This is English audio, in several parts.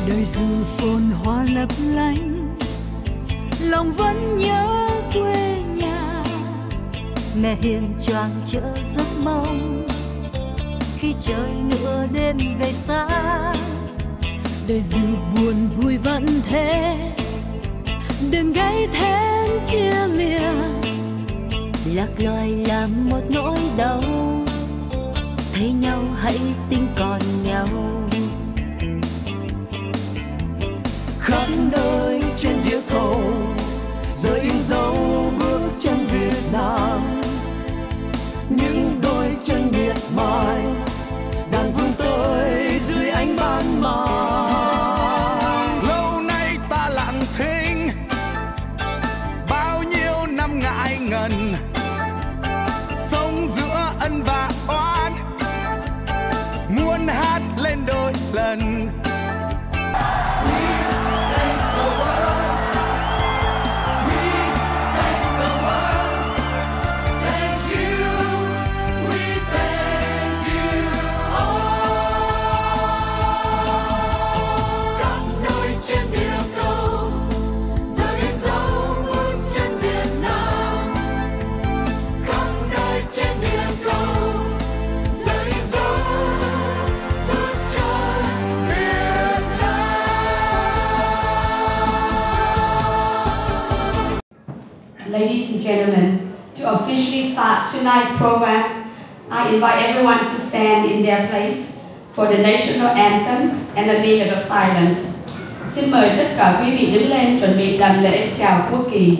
Đời dù phồn hoa lấp lánh, lòng vẫn nhớ quê nhà. Mẹ hiền choàng chở giấc mong khi trời nửa đêm về xa. Đời dù buồn vui vẫn thế, đừng gây thêm chia lìa. Lạc loài là một nỗi đau, thấy nhau hãy tin còn nhau. Khắp nơi trên địa cầu giờ in dấu bước chân Việt Nam. Những đôi chân miệt mài đang vươn tới dưới ánh ban mai. Lâu nay ta lặng thinh, bao nhiêu năm ngại ngần, sống giữa ân và oán, muốn hát lên đôi lần. Ladies and gentlemen, to officially start tonight's program, I invite everyone to stand in their place for the national anthems and a minute of silence. Xin mời tất cả quý vị đứng lên chuẩn bị làm lễ chào quốc kỳ.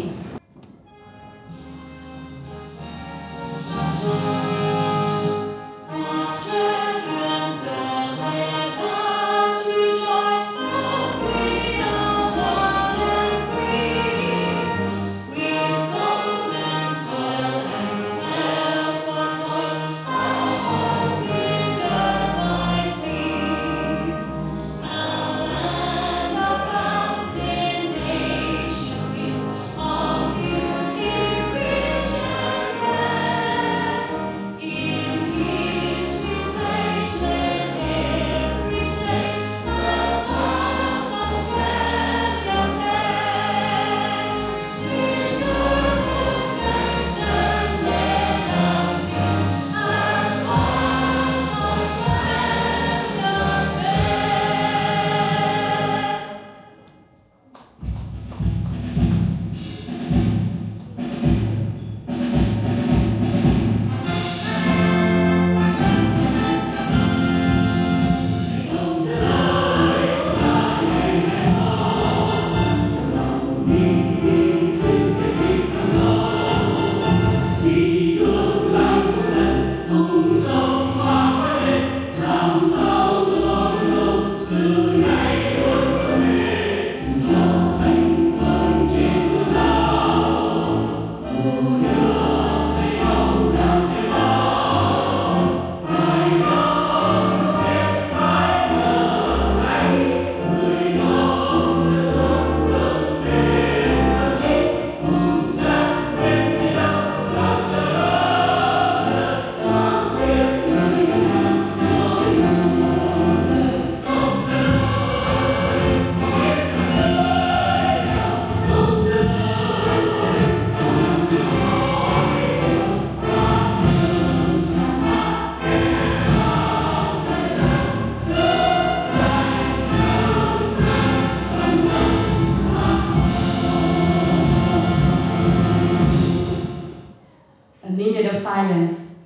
Silence.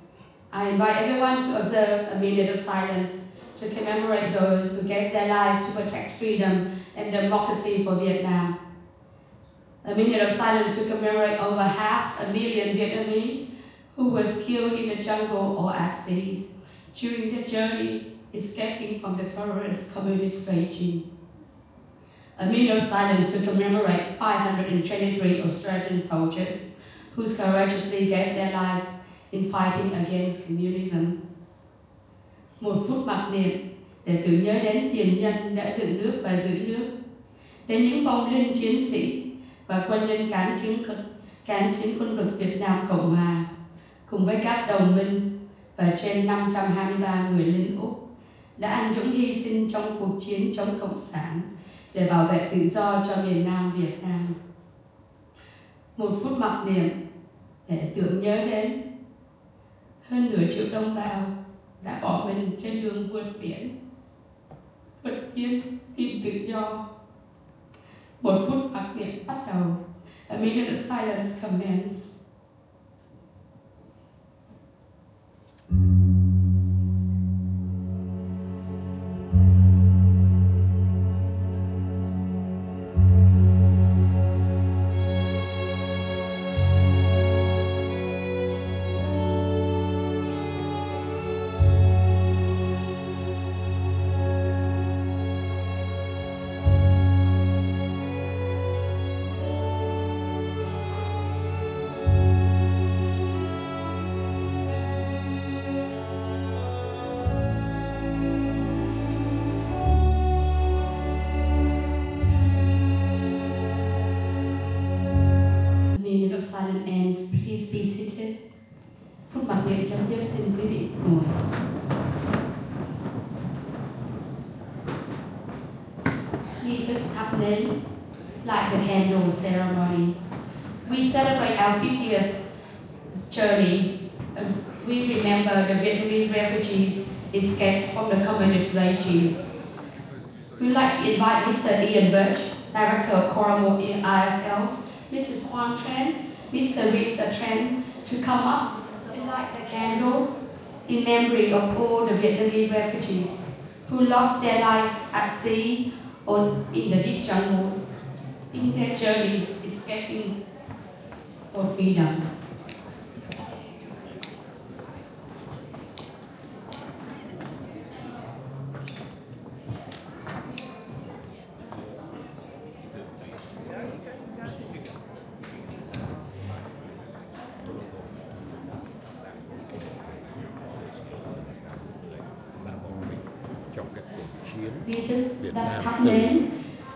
I invite everyone to observe a minute of silence to commemorate those who gave their lives to protect freedom and democracy for Vietnam. A minute of silence to commemorate over 500,000 Vietnamese who was killed in the jungle or at sea during their journey escaping from the terrorist communist regime. A minute of silence to commemorate 523 Australian soldiers who courageously gave their lives in fighting against communism. Một phút mặc niệm để tưởng nhớ đến tiền nhân đã dựng nước và giữ nước, đến những vong linh chiến sĩ và quân nhân cán chiến quân lực Việt Nam Cộng Hòa, cùng với các đồng minh và trên 523 người lính Úc đã anh dũng hy sinh trong cuộc chiến chống Cộng sản để bảo vệ tự do cho miền Nam Việt Nam. Một phút mặc niệm để tưởng nhớ đến hơn nửa triệu đồng bào đã bỏ mình trên đường vượt biên tìm tự do. Một phút mặc niệm bắt đầu. A minute of silence commences. Of silence ends. Please be seated. Phút mặc niệm chấm dứt, xin quý vị ngồi. Nghi thức thắp nến, like the candle ceremony. We celebrate our 50th journey. We remember the Vietnamese refugees escaped from the communist regime. We'd like to invite Mr. Ian Birch, Director of Coromor ISL, Mrs. Huang Tran, Mr. Risa Tran, to come up and light the candle in memory of all the Vietnamese refugees who lost their lives at sea or in the deep jungles in their journey escaping for freedom. Nghi thức đã thắp nến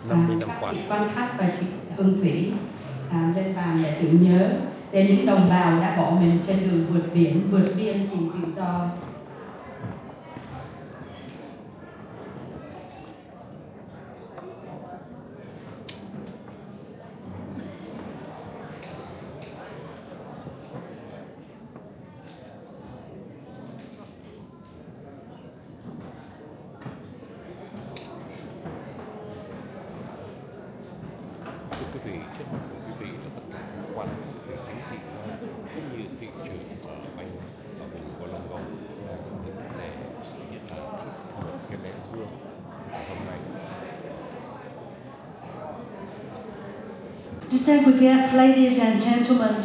và các vị quan khách và chị Hương Thủy lên bàn để tưởng nhớ đến những đồng bào đã bỏ mình trên đường vượt biên tìm tự do. Quý vị, trước mặt của quý vị là tất cả các quan về chính trị cũng như thị trường ở Anh ở vùng Wollongong đang đến để hiện tại một cái nén hương hôm nay. Distinguished guests, ladies and gentlemen,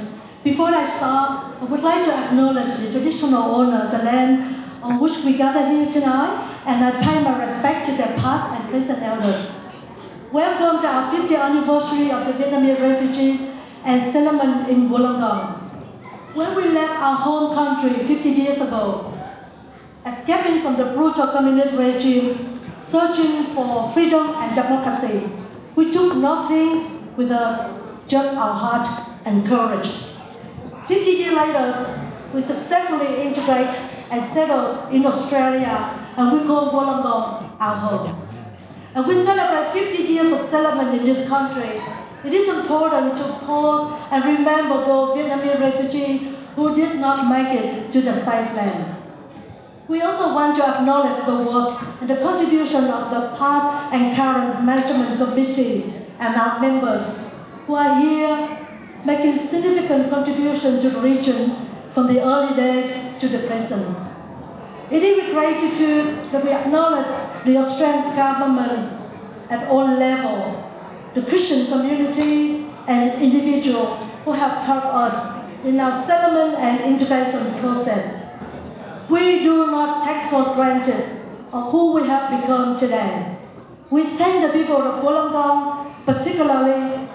before I start, I would like to acknowledge the traditional owner of the land on which we gather here tonight, and I pay my respect to their past and present elders. Welcome to our 50th anniversary of the Vietnamese refugees and settlement in Wollongong. When we left our home country 50 years ago, escaping from the brutal communist regime, searching for freedom and democracy, we took nothing with us, just our heart and courage. 50 years later, we successfully integrate and settle in Australia, and we call Wollongong our home. And we celebrate 50 years of settlement in this country. It is important to pause and remember those Vietnamese refugees who did not make it to the safe land. We also want to acknowledge the work and the contribution of the past and current management committee and our members who are here making significant contribution to the region from the early days to the present. It is with gratitude that we acknowledge the Australian government at all levels, the Christian community and individuals who have helped us in our settlement and integration process. We do not take for granted of who we have become today. We thank the people of Wollongong particularly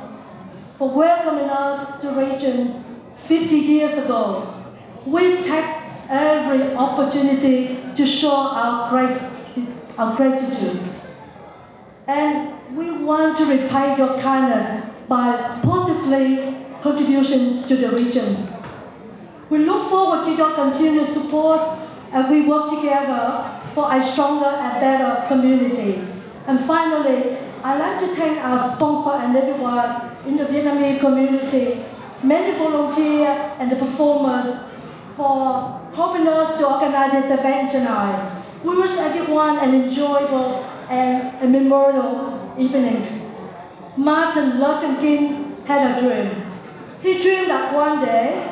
for welcoming us to the region 50 years ago. We take every opportunity to show our gratitude. And we want to repay your kindness by positively contribution to the region. We look forward to your continued support, and we work together for a stronger and better community. And finally, I'd like to thank our sponsor and everyone in the Vietnamese community, many volunteers and the performers for helping us to organize this event tonight. We wish everyone an enjoyable and a memorable evening. Martin Luther King had a dream. He dreamed that one day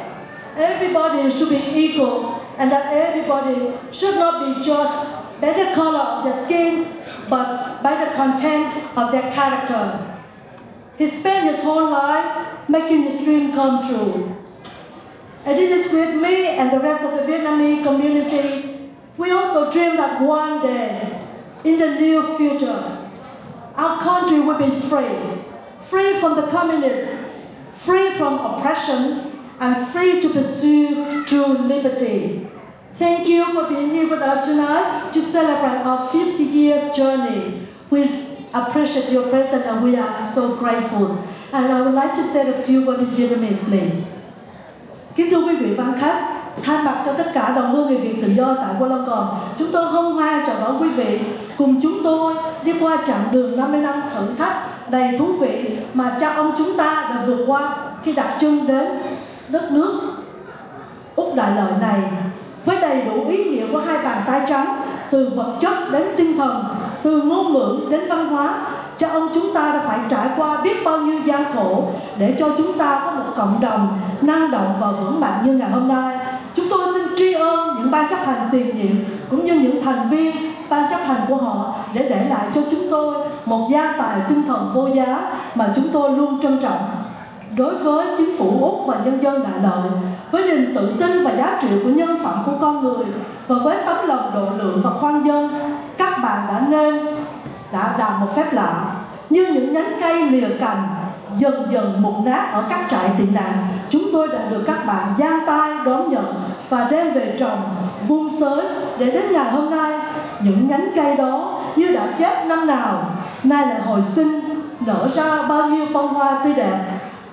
everybody should be equal and that everybody should not be judged by the color of their skin, but by the content of their character. He spent his whole life making his dream come true. And it is with me and the rest of the Vietnamese community, we also dream that one day, in the near future, our country will be free from the communists, free from oppression, and free to pursue true liberty. Thank you for being here with us tonight to celebrate our 50-year journey. We appreciate your presence and we are so grateful. And I would like to say a few words in Vietnamese, please. Kính thưa quý vị ban khách, thay mặt cho tất cả đồng hương người Việt tự do tại Kuala Lumpur, chúng tôi hân hoan chào đón quý vị cùng chúng tôi đi qua chặng đường 50 năm thử thách đầy thú vị mà cha ông chúng ta đã vượt qua khi đặt chân đến đất nước Úc Đại Lợi này. Với đầy đủ ý nghĩa của hai bàn tay trắng, từ vật chất đến tinh thần, từ ngôn ngữ đến văn hóa, cha ông chúng ta đã phải trải qua biết bao nhiêu gian khổ để cho chúng ta có một cộng đồng năng động và vững mạnh như ngày hôm nay. Chúng tôi xin tri ân những ban chấp hành tiền nhiệm cũng như những thành viên ban chấp hành của họ để lại cho chúng tôi một gia tài tinh thần vô giá mà chúng tôi luôn trân trọng. Đối với chính phủ Úc và nhân dân Đại Lợi, với niềm tự tin và giá trị của nhân phẩm của con người và với tấm lòng độ lượng và khoan dung, các bạn đã làm một phép lạ, như những nhánh cây lìa cành dần dần mục nát ở các trại tị nạn. Chúng tôi đã được các bạn giang tay đón nhận và đem về trồng, vun sới để đến ngày hôm nay những nhánh cây đó như đã chết năm nào, nay lại hồi sinh nở ra bao nhiêu bông hoa tươi đẹp.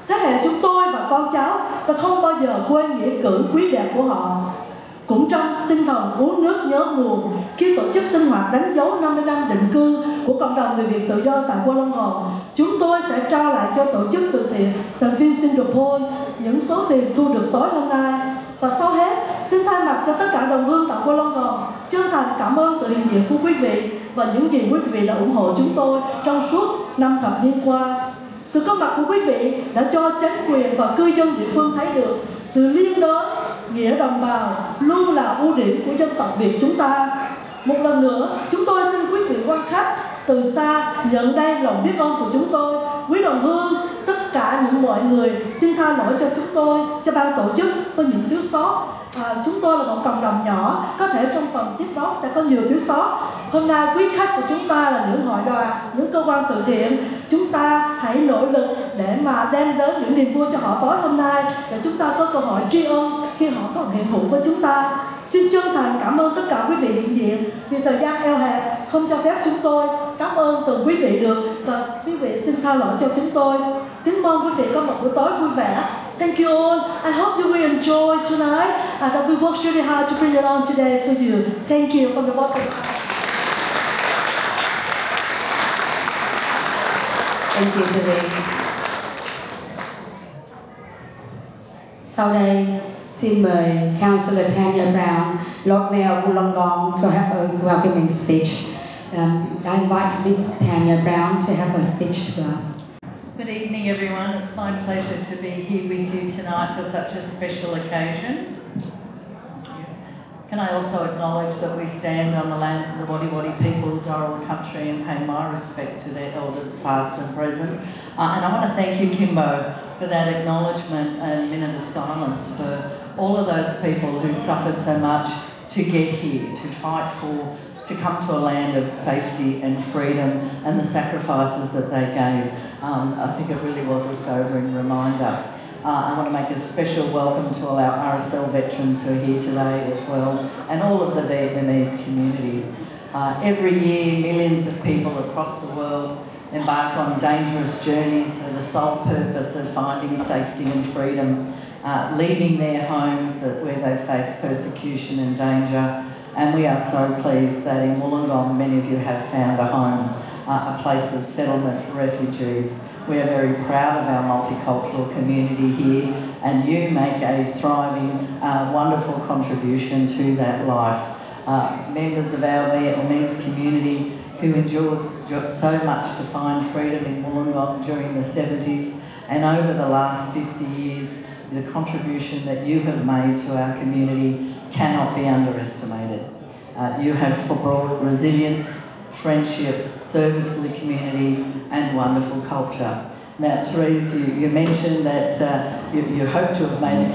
Thế hệ chúng tôi và con cháu sẽ không bao giờ quên nghĩa cử quý đẹp của họ. Cũng trong tinh thần uống nước nhớ nguồn, khi tổ chức sinh hoạt đánh dấu 50 năm định cư của cộng đồng người Việt tự do tại Kuala Lumpur, chúng tôi sẽ trao lại cho tổ chức từ thiện St. Vincent de Paul những số tiền thu được tối hôm nay. Và sau hết, xin thay mặt cho tất cả đồng hương tại Kuala Lumpur chân thành cảm ơn sự hiện diện của quý vị và những gì quý vị đã ủng hộ chúng tôi trong suốt 5 thập niên qua. Sự có mặt của quý vị đã cho chính quyền và cư dân địa phương thấy được sự liên đới, nghĩa đồng bào luôn là ưu điểm của dân tộc Việt chúng ta. Một lần nữa, chúng tôi xin quý vị quan khách từ xa nhận đây lòng biết ơn của chúng tôi. Quý đồng hương, tất cả những mọi người xin tha lỗi cho chúng tôi, cho ban tổ chức với những thiếu sót. Chúng tôi là một cộng đồng nhỏ, có thể trong phần tiếp đó sẽ có nhiều thiếu sót. Hôm nay quý khách của chúng ta là những hội đoàn, những cơ quan từ thiện. Chúng ta hãy nỗ lực để mà đem đến những niềm vui cho họ tối hôm nay, để chúng ta có cơ hội tri ân khi họ còn hiện hữu với chúng ta. Xin chân thành cảm ơn tất cả quý vị hiện diện vì thời gian eo hẹp không cho phép chúng tôi cảm ơn từng quý vị được, và quý vị xin tha lỗi cho chúng tôi. Kính mong quý vị có một buổi tối vui vẻ. Thank you all. I hope you will enjoy tonight and that we worked really hard to bring it on today for you. Thank you from the bottom. Thank you, Thierry. Sau đây, xin mời Councillor Tanya Brown, Lord Mayor Kuala Lumpur, to have a welcoming speech. I invite Ms. Tanya Brown to have a speech to us. Good evening, everyone. It's my pleasure to be here with you tonight for such a special occasion. Can I also acknowledge that we stand on the lands of the Wadi Wadi people, Darrell country, and pay my respect to their elders past and present. And I want to thank you, Kimbo, for that acknowledgement and minute of silence for all of those people who suffered so much to get here, to fight for, to come to a land of safety and freedom, and the sacrifices that they gave. I think it really was a sobering reminder. I want to make a special welcome to all our RSL veterans who are here today as well, and all of the Vietnamese community. Every year, millions of people across the world embark on dangerous journeys for the sole purpose of finding safety and freedom, leaving their homes where they face persecution and danger, And we are so pleased that in Wollongong many of you have found a home, a place of settlement for refugees. We are very proud of our multicultural community here, and you make a thriving, wonderful contribution to that life. Members of our Vietnamese community who endured so much to find freedom in Wollongong during the 70s, and over the last 50 years, the contribution that you have made to our community cannot be underestimated. You have brought resilience, friendship, service to the community, and wonderful culture. Now, Therese, you mentioned that you hope to have made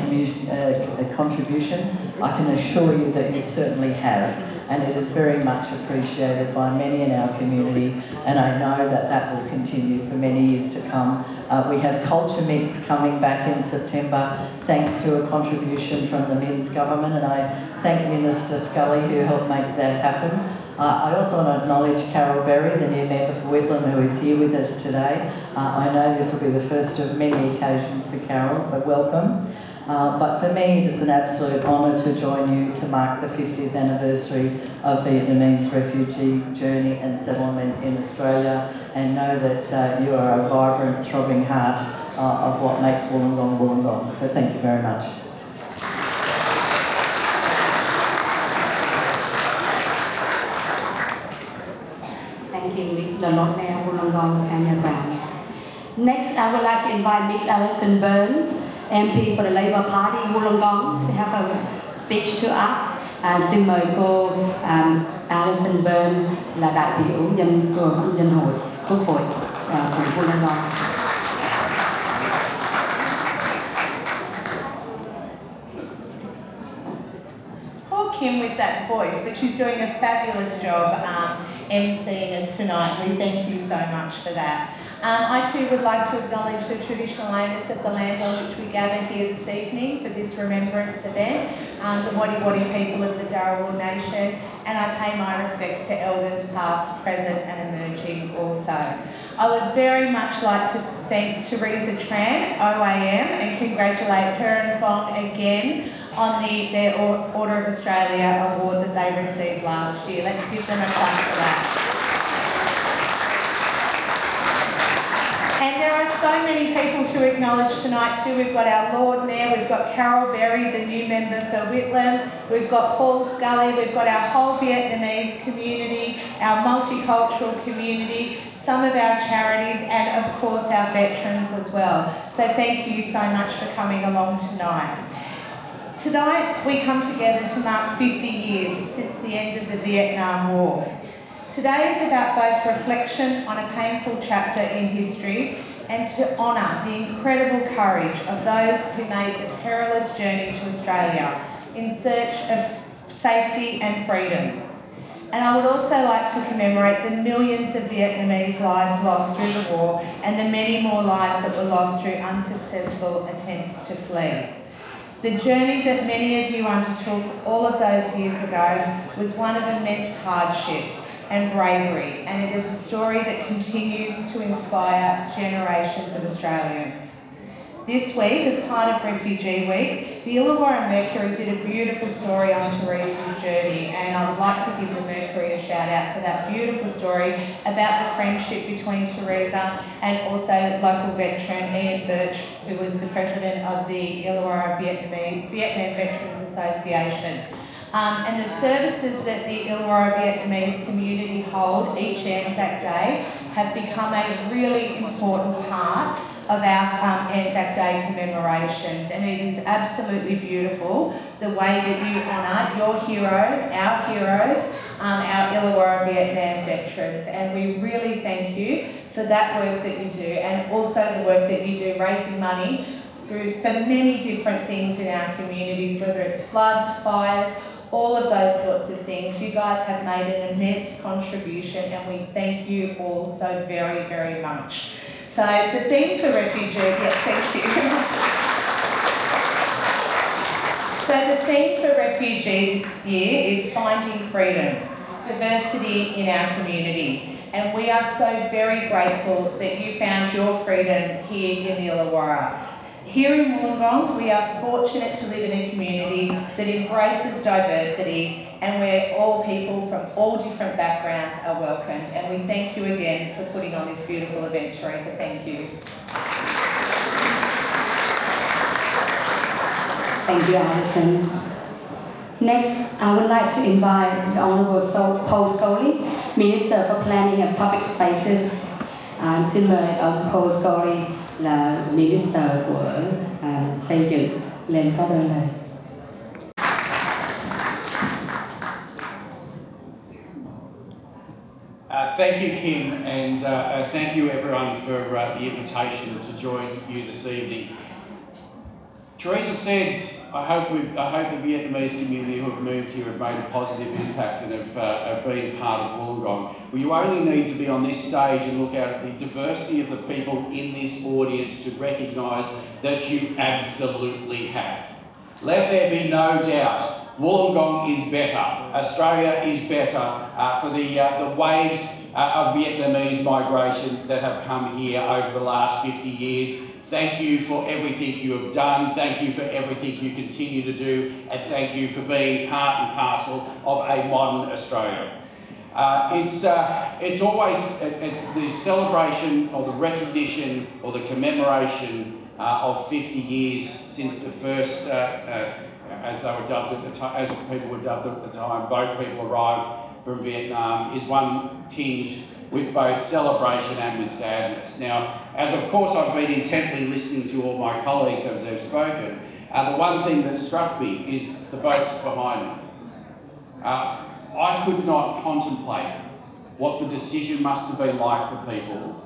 a contribution. I can assure you that you certainly have, and it is very much appreciated by many in our community, and I know that that will continue for many years to come. We have Culture Mix coming back in September, thanks to a contribution from the Minns government, and I thank Minister Scully who helped make that happen. I also want to acknowledge Carol Berry, the new member for Whitlam, who is here with us today. I know this will be the first of many occasions for Carol, so welcome. But for me, it is an absolute honour to join you to mark the 50th anniversary of Vietnamese refugee journey and settlement in Australia, and know that you are a vibrant, throbbing heart of what makes Wollongong Wollongong. So thank you very much. Thank you, Ms. Lord Mayor Wollongong, Tanya Brown. Next, I would like to invite Ms. Alison Burns, MP for the Labour Party Wollongong, to have a speech to us. Xin mời cô Alison Burns là đại biểu dân hội Quốc hội của Wollongong. Poor Kim with that voice, but she's doing a fabulous job emceeing us tonight. We thank you so much for that. I too would like to acknowledge the traditional owners of the land on which we gather here this evening for this remembrance event, the Wadi Wadi people of the Dharawal Nation, and I pay my respects to elders past, present and emerging also. I would very much like to thank Theresa Tran, OAM, and congratulate her and Fong again on their Order of Australia award that they received last year. Let's give them a clap for that. And there are so many people to acknowledge tonight too. We've got our Lord Mayor, we've got Carol Berry, the new member for Whitlam, we've got Paul Scully, we've got our whole Vietnamese community, our multicultural community, some of our charities, and of course our veterans as well. So thank you so much for coming along tonight. Tonight we come together to mark 50 years since the end of the Vietnam War. Today is about both reflection on a painful chapter in history and to honour the incredible courage of those who made the perilous journey to Australia in search of safety and freedom. And I would also like to commemorate the millions of Vietnamese lives lost through the war and the many more lives that were lost through unsuccessful attempts to flee. The journey that many of you undertook all of those years ago was one of immense hardship and bravery, and it is a story that continues to inspire generations of Australians. This week, as part of Refugee Week, the Illawarra Mercury did a beautiful story on Theresa's journey, and I would like to give the Mercury a shout out for that beautiful story about the friendship between Theresa and also local veteran Ian Birch, who was the president of the Illawarra Vietnam Veterans Association. And the services that the Illawarra Vietnamese community hold each Anzac Day have become a really important part of our Anzac Day commemorations, and it is absolutely beautiful the way that you honour your heroes, our Illawarra Vietnam veterans, and we really thank you for that work that you do, and also the work that you do raising money for many different things in our communities, whether it's floods, fires, all of those sorts of things. You guys have made an immense contribution, and we thank you all so very, very much. So the theme for refugee, thank you. So the theme for refugee this year is finding freedom, diversity in our community. And we are so very grateful that you found your freedom here in the Illawarra. Here in Wollongong, we are fortunate to live in a community that embraces diversity and where all people from all different backgrounds are welcomed. And we thank you again for putting on this beautiful event, Teresa. Thank you. Thank you, Alison. Next, I would like to invite the Honourable Paul Scully, Minister for Planning and Public Spaces. Xin mời ông Paul Scully là Minister của xây dựng lên có đôi lời. Thank you, Kim, and thank you everyone for the invitation to join you this evening. Teresa said, I hope the Vietnamese community who have moved here have made a positive impact and have been part of Wollongong. Well, you only need to be on this stage and look at the diversity of the people in this audience to recognise that you absolutely have. Let there be no doubt, Wollongong is better. Australia is better for the waves of Vietnamese migration that have come here over the last 50 years. Thank you for everything you have done, thank you for everything you continue to do, and thank you for being part and parcel of a modern Australia. It's the celebration or the recognition or the commemoration of 50 years since the first, as they were dubbed at the time, as people were dubbed at the time, boat people arrived from Vietnam, is one tinged with both celebration and with sadness. Now, as of course I've been intently listening to all my colleagues as they've spoken, the one thing that struck me is the boats behind me. I could not contemplate what the decision must have been like for people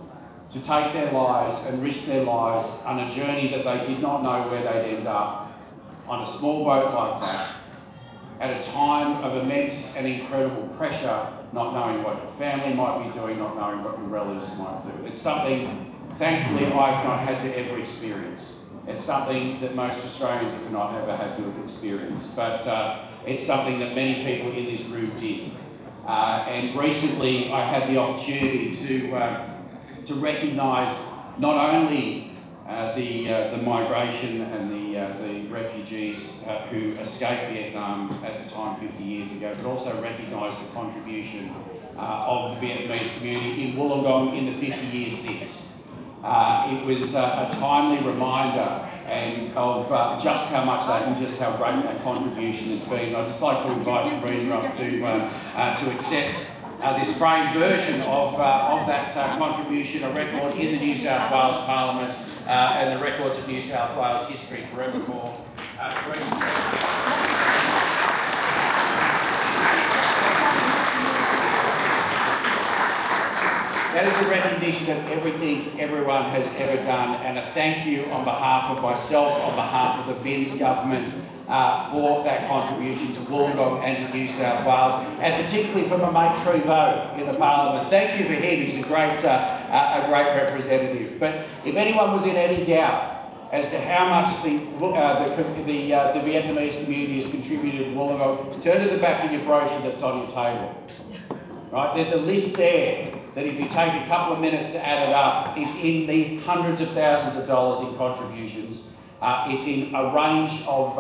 to take their lives and risk their lives on a journey that they did not know where they'd end up, on a small boat like that, at a time of immense and incredible pressure, not knowing what your family might be doing, not knowing what your relatives might do. It's something, thankfully, I've not had to ever experience. It's something that most Australians have not ever had to have experienced, but it's something that many people in this room did. And recently, I had the opportunity to recognise not only the migration and the refugees who escaped Vietnam at the time 50 years ago, but also recognise the contribution of the Vietnamese community in Wollongong in the 50 years since. It was a timely reminder and of just how much that and just how great that contribution has been. I'd just like to invite Teresa up to accept this framed version of that contribution, a record in the New South Wales Parliament and the Records of New South Wales History forevermore. That is a recognition of everything everyone has ever done, and a thank you on behalf of myself, on behalf of the Vince government, for that contribution to Wollongong and to New South Wales, and particularly from a mate Trevo in the Parliament. Thank you for him, he's a great representative. But if anyone was in any doubt as to how much the Vietnamese community has contributed to Wollongong, turn to the back of your brochure that's on your table. Right? There's a list there that if you take a couple of minutes to add it up, it's in the hundreds of thousands of dollars in contributions. It's in a range of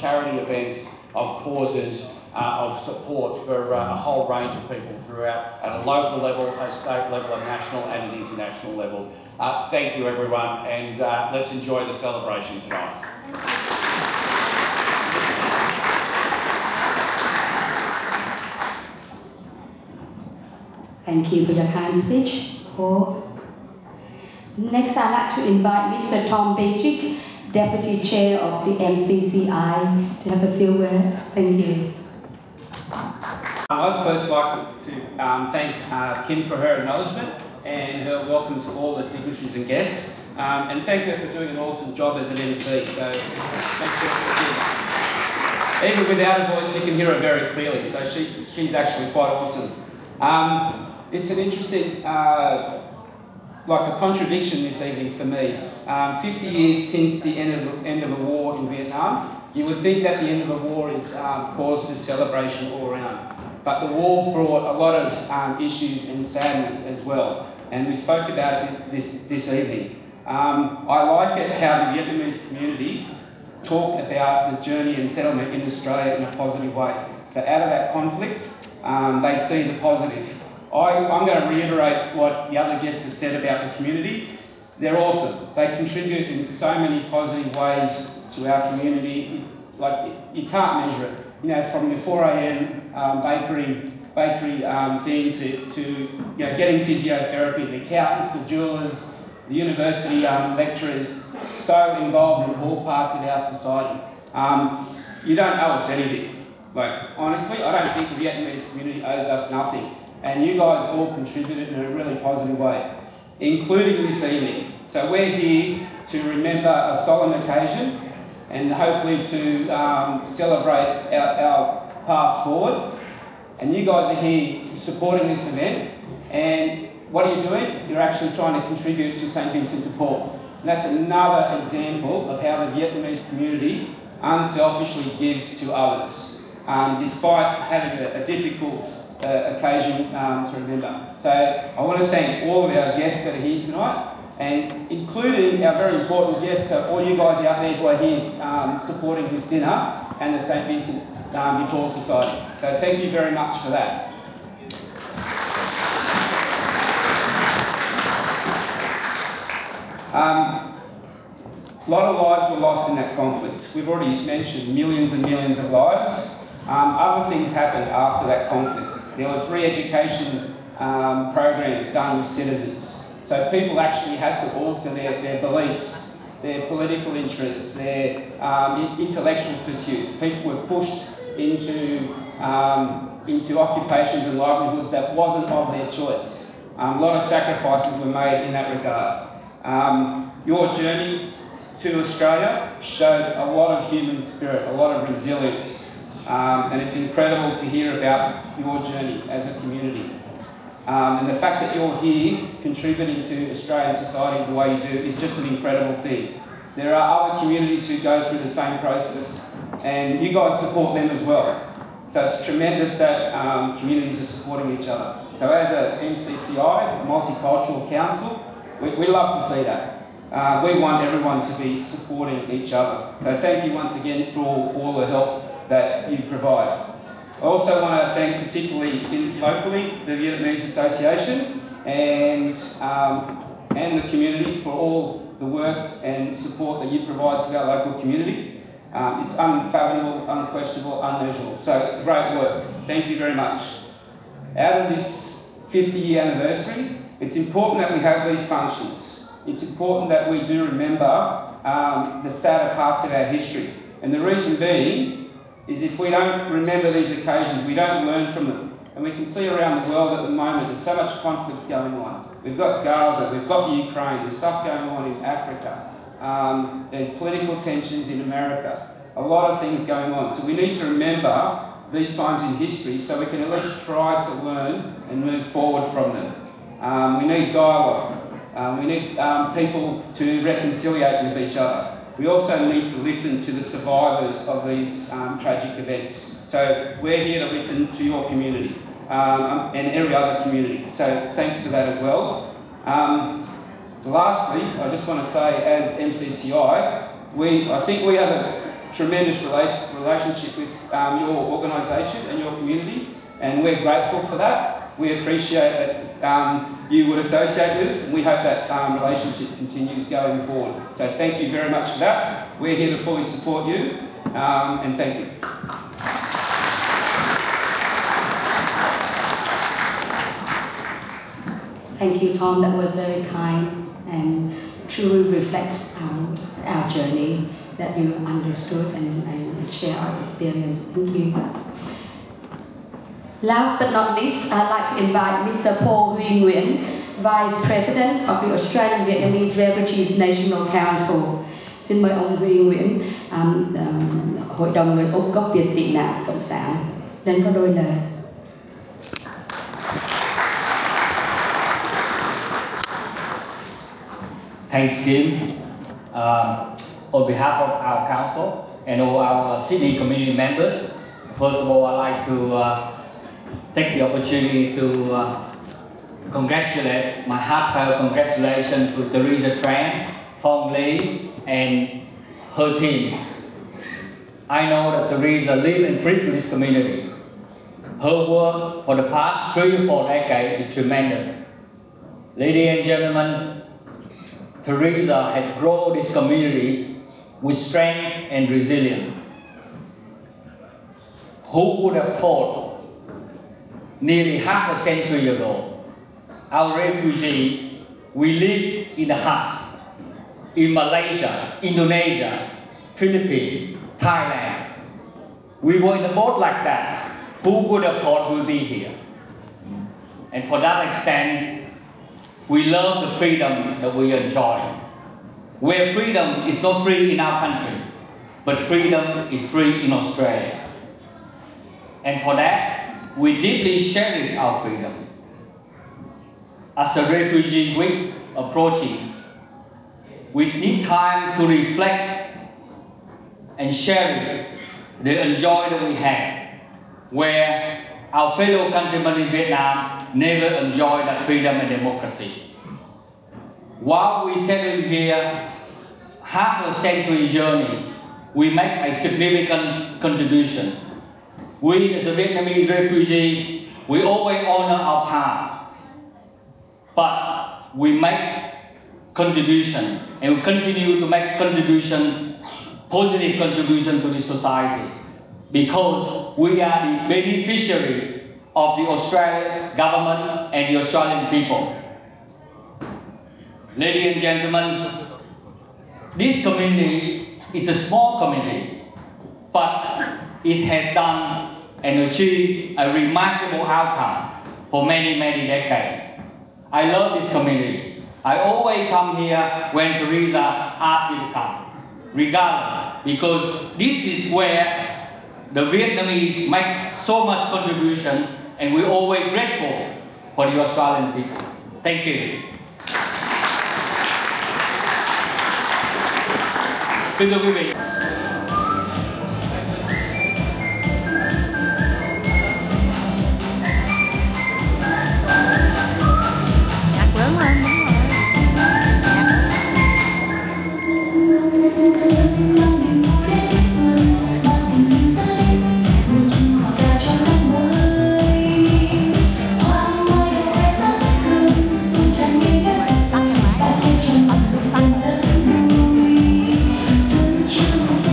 charity events, of causes, of support for a whole range of people throughout, at a local level, a state level, a national and an international level. Thank you everyone, and let's enjoy the celebration tonight. Thank you for your kind speech, Paul. Next, I'd like to invite Mr. Tom Patrick, Deputy Chair of the MCCI, to have a few words. Thank you. I'd first like to thank Kim for her acknowledgement and her welcome to all the dignitaries and guests, and thank her for doing an awesome job as an MC. So, thanks for Even without a voice, you can hear her very clearly. So she's actually quite awesome. It's an interesting, like a contradiction this evening for me. 50 years since the end of a war in Vietnam, you would think that the end of a war is cause for celebration all around. But the war brought a lot of issues and sadness as well. And we spoke about it this evening. I like it how the Vietnamese community talk about the journey and settlement in Australia in a positive way. So out of that conflict, they see the positive. I'm going to reiterate what the other guests have said about the community. They're awesome. They contribute in so many positive ways to our community. Like, you can't measure it. You know, from the 4 a.m. bakery thing to you know, getting physiotherapy, the accountants, the jewellers, the university lecturers, so involved in all parts of our society. You don't owe us anything. Like, honestly, I don't think the Vietnamese community owes us nothing. And you guys all contributed in a really positive way, including this evening. So we're here to remember a solemn occasion and hopefully to celebrate our path forward. And you guys are here supporting this event. And what are you doing? You're actually trying to contribute to St. Vincent de Paul. And that's another example of how the Vietnamese community unselfishly gives to others, despite having a difficult occasion to remember. So I want to thank all of our guests that are here tonight, and including our very important guests, so all you guys out there who are here supporting this dinner and the St. Vincent de Paul Society. So thank you very much for that. A lot of lives were lost in that conflict. We've already mentioned millions and millions of lives. Other things happened after that conflict. There was re-education programs done with citizens. So people actually had to alter their beliefs, their political interests, their intellectual pursuits. People were pushed into occupations and livelihoods that wasn't of their choice. A lot of sacrifices were made in that regard. Your journey to Australia showed a lot of human spirit, a lot of resilience, and it's incredible to hear about your journey as a community. And the fact that you're here contributing to Australian society the way you do is just an incredible thing. There are other communities who go through the same process, and you guys support them as well. So it's tremendous that communities are supporting each other. So as a MCCI, a multicultural council, we love to see that. We want everyone to be supporting each other. So thank you once again for all the help that you provide. I also want to thank particularly locally the Vietnamese Association and the community for all the work and support that you provide to our local community. It's unfathomable, unquestionable, unmeasurable. So great work. Thank you very much. Out of this 50-year anniversary, it's important that we have these functions. It's important that we do remember the sadder parts of our history. And the reason being is if we don't remember these occasions, we don't learn from them. And we can see around the world at the moment, there's so much conflict going on. We've got Gaza, we've got Ukraine, there's stuff going on in Africa. There's political tensions in America. A lot of things going on. So we need to remember these times in history so we can at least try to learn and move forward from them. We need dialogue. We need people to reconciliate with each other. We also need to listen to the survivors of these tragic events. So we're here to listen to your community and every other community. So thanks for that as well. Lastly, I just want to say as MCCI, I think we have a tremendous relationship with your organisation and your community, and we're grateful for that. We appreciate that you would associate with us, and we hope that relationship continues going forward. So thank you very much for that. We're here to fully support you, and thank you. Thank you, Tom. That was very kind and truly reflects our journey, that you understood and share our experience. Thank you. Last but not least, I'd like to invite Mr. Paul Huy Nguyen, Vice President of the Australian Vietnamese Refugees National Council. Xin mời ông Huy Nguyen, Hội đồng người Úc gốc Việt tị nạn Cộng sản, lên có đôi lời. Thanks, Kim. On behalf of our council and all our Sydney community members, first of all, I'd like to take the opportunity to congratulate, my heartfelt congratulations to Teresa Tran, Phong Lee, and her team. I know that Teresa lives and breathes this community. Her work for the past 3 or 4 decades is tremendous. Ladies and gentlemen, Teresa has grown this community with strength and resilience. Who would have thought nearly half a century ago, our refugees, we live in the huts in Malaysia, Indonesia, Philippines, Thailand. We were in a boat like that. Who would have thought we'd be here? And for that extent, we love the freedom that we enjoy. Where freedom is not free in our country, but freedom is free in Australia. And for that, we deeply cherish our freedom. As a refugee week approaching, we need time to reflect and cherish the joy that we have, where our fellow countrymen in Vietnam never enjoyed that freedom and democracy. While we settle here, half a century journey, we make a significant contribution. We as a Vietnamese refugee, we always honor our past, but we make contribution and we continue to make contribution, positive contribution to the society, because we are the beneficiary of the Australian government and the Australian people. Ladies and gentlemen, this community is a small community, but it has done and achieved a remarkable outcome for many, many decades. I love this community. I always come here when Teresa asks me to come, regardless, because this is where the Vietnamese make so much contribution, and we're always grateful for the Australian people. Thank you. Kính thưa quý vị. Nhạc lớn lên, đúng rồi. Xuân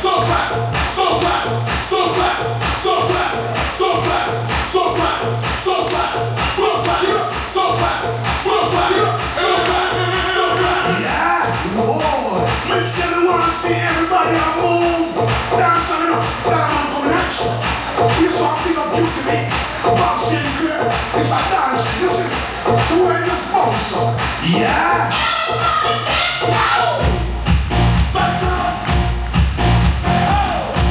so black, so black, so black, so black, so black, so black, so black, so black, so black, so black, so black, so black. Yeah, Lord, listen, I wanna see everybody on move. Dance on it up, down on coming at you. You saw big up you to me. Bob Sinclair, it's like dancing. Listen, to where you're supposed to. Yeah. Everybody dance now. Bust up. Yeah.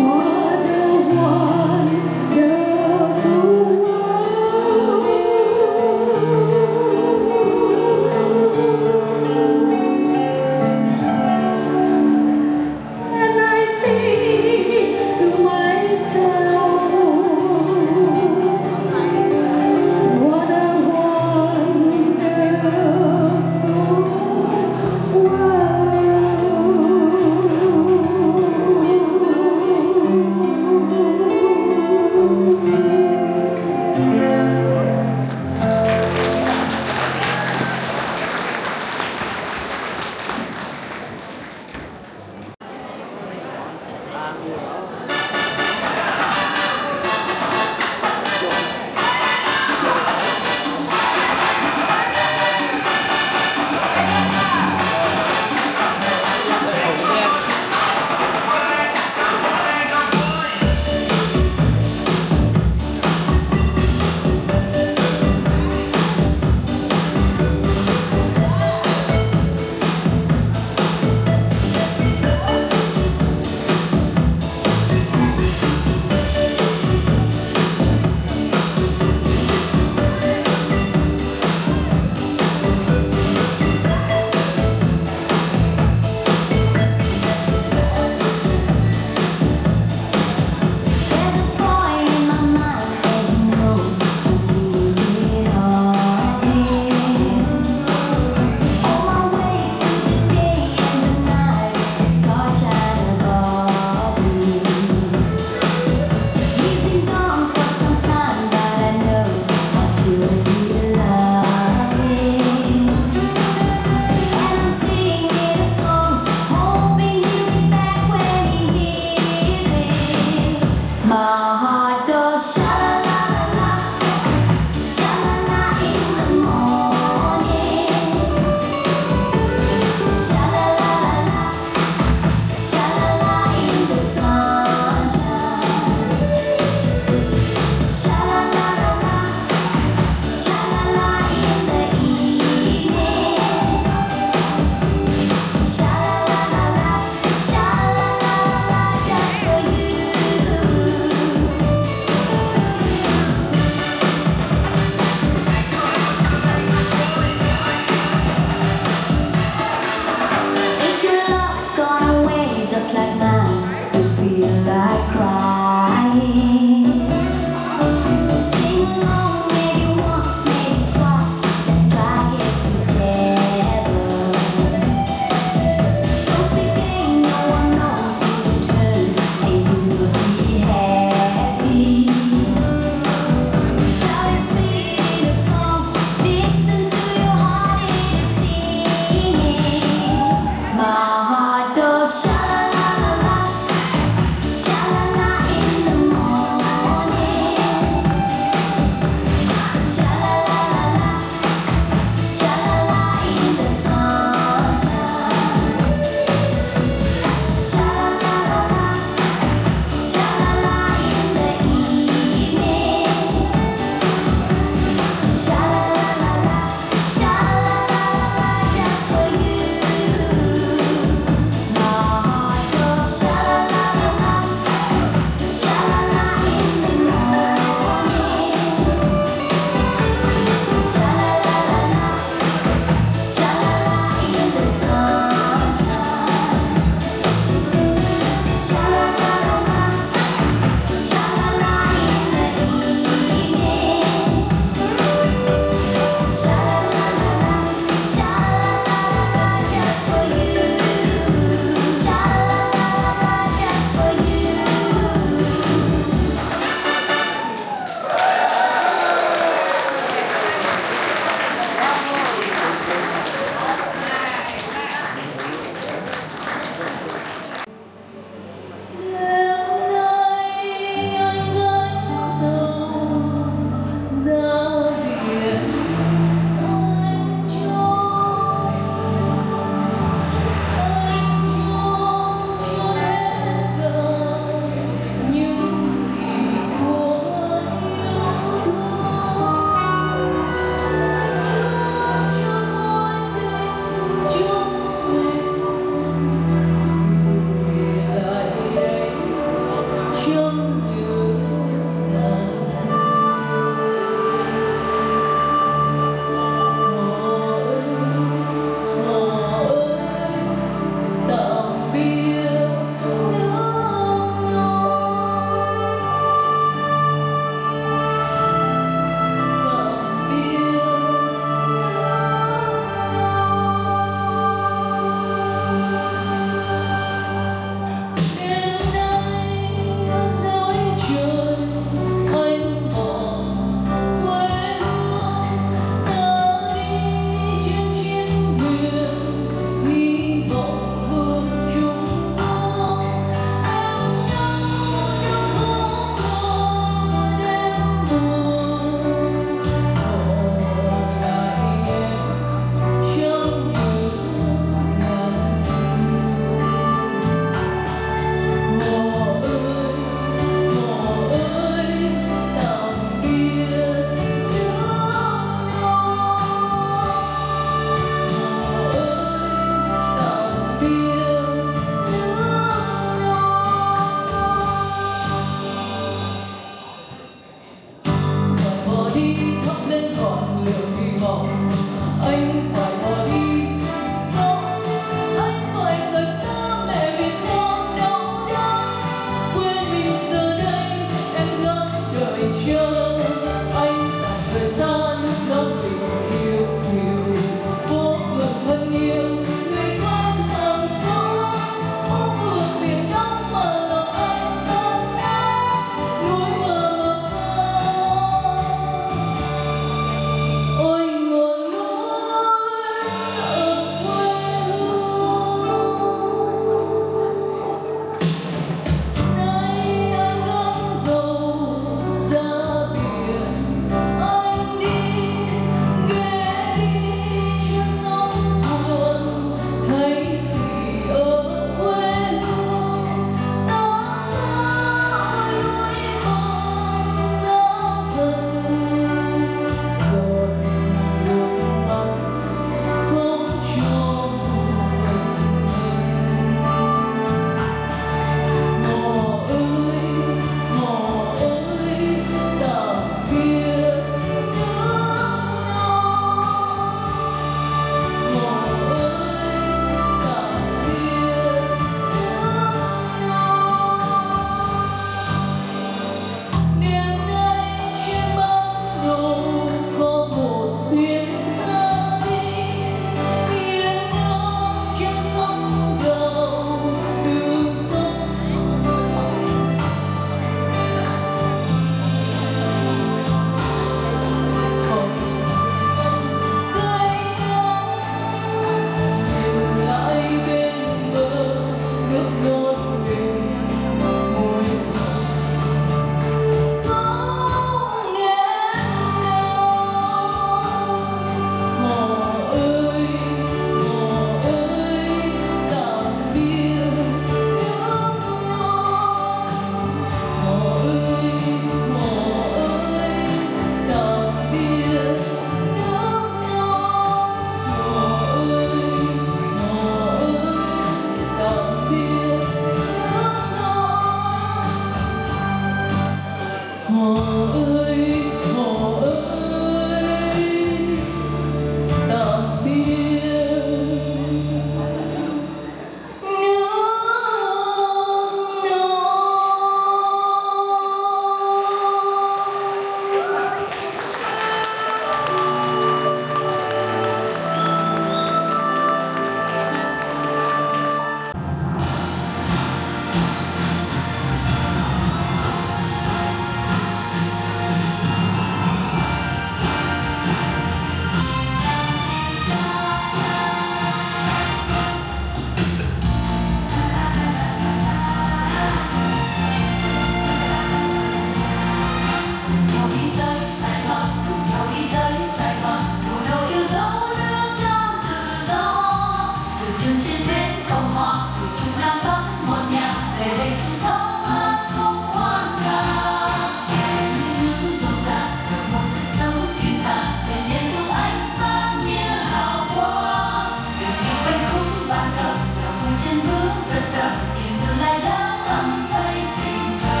giật giật niềm thương lại đang ấm say tình thơ.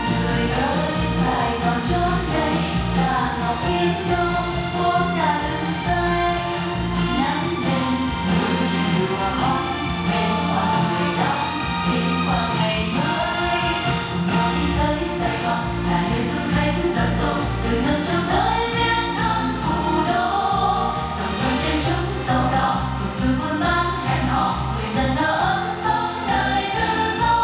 Người ơi Sài Gòn chốn đây là ngọc yên đông vốn đã lừng danh. Nắng đêm buồn chiều hòa hót bên hoa người đông tìm qua ngày mới. Cùng đi tới Sài Gòn là nơi du khách dập dồn từ Nam Châu tới viếng thăm thủ đô. Dòng sông trên chúng tàu đỏ của sự buôn bán hẹn hò người dân ở ấm sống đời tự do.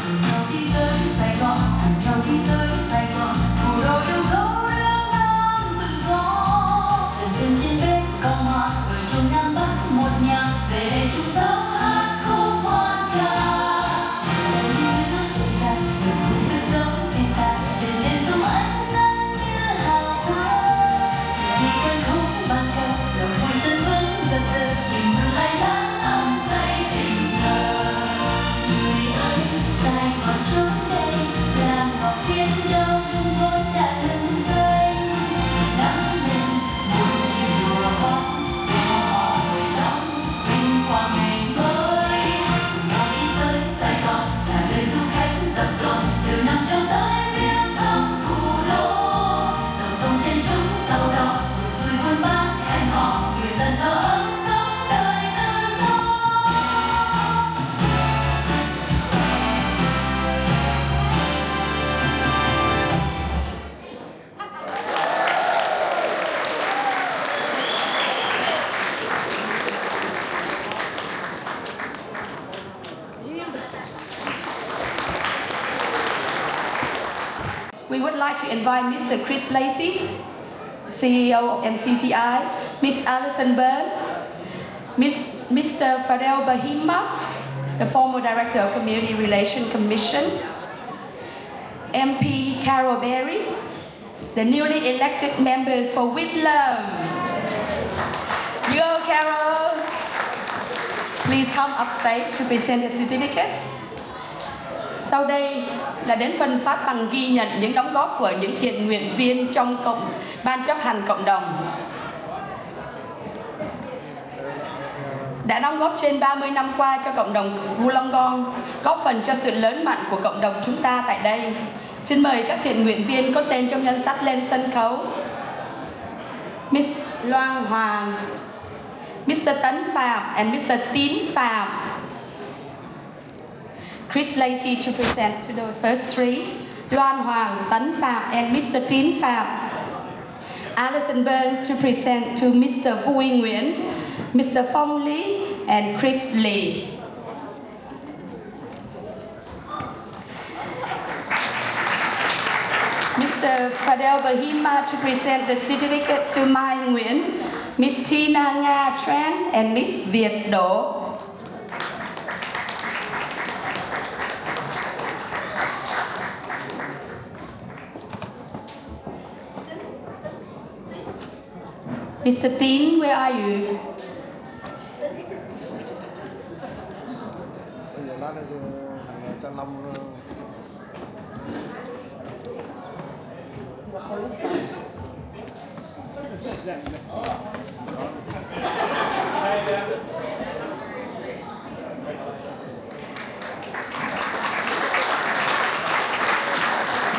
Cùng nhau đi tới Sài Gòn, cùng nhau đi tới Sài Gòn, thủ đô yêu dấu ước nam tự do. Dừng chân trên bếp Cộng Hòa, người trong Nam Bắc một nhà về đây chung sống hát khúc hoan ca. Giờ đi nước rộn ràng, được cuốn rực giống tình ta, đền lên tung ánh sáng như hào quang. Đi quanh khúc ban cờ, lòng vui chân vẫn giật giật, niềm thương lại đang ấm say tình thơ. Người ơi, Sài Gòn chốn đây là ngọc yên đông vốn đã lừng danh. Nắng lên buồn chiều hòa hót bên hoa người đông tìm qua ngày mới. Cùng nhau đi tới Sài Gòn là nơi du khách dập dồn từ Nam Châu tới viếng thăm thủ đô. Dòng sông trên chúng tàu đỏ của sự buôn bán hẹn hò người dân ở ấm sống đời tự do. We would like to invite Mr. Chris Lacey, CEO of MCCI, Ms. Alison Burns, Mr. Fadel Bahima, the former Director of Community Relations Commission, MP Carol Berry, the newly elected members for Whitlam. Yo, Carol! Please come upstage to present the certificate. Sau đây là đến phần phát bằng ghi nhận những đóng góp của những thiện nguyện viên trong ban chấp hành cộng đồng. Đã đóng góp trên 30 năm qua cho cộng đồng Wollongong, góp phần cho sự lớn mạnh của cộng đồng chúng ta tại đây. Xin mời các thiện nguyện viên có tên trong danh sách lên sân khấu. Miss Loan Hoàng, Mr. Tấn Phạm and Mr. Tín Phạm. Chris Lacey to present to those first three. Loan Hoàng, Tấn Phạm and Mr. Tín Phạm. Alison Burns to present to Mr. Vui Nguyễn, Mr. Phong Lý and Chris Lee. Mr. Fadel Bahima to present the certificates to Mai Nguyễn, Miss Tina Nga Tran and Miss Việt Đỗ. Mr. Tín, where are you?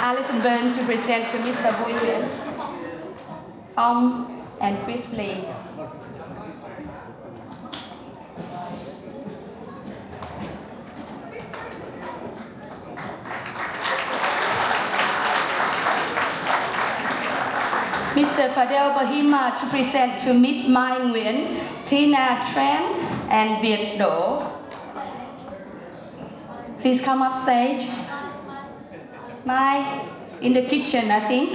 Alison Burns to present to Mr. Vui Nguyễn, Phong and Chris Lee. Mr. Fadel Bahima to present to Miss Mai Nguyễn, Tina Tran and Việt Đỗ. Please come up stage. Mai, in the kitchen, I think.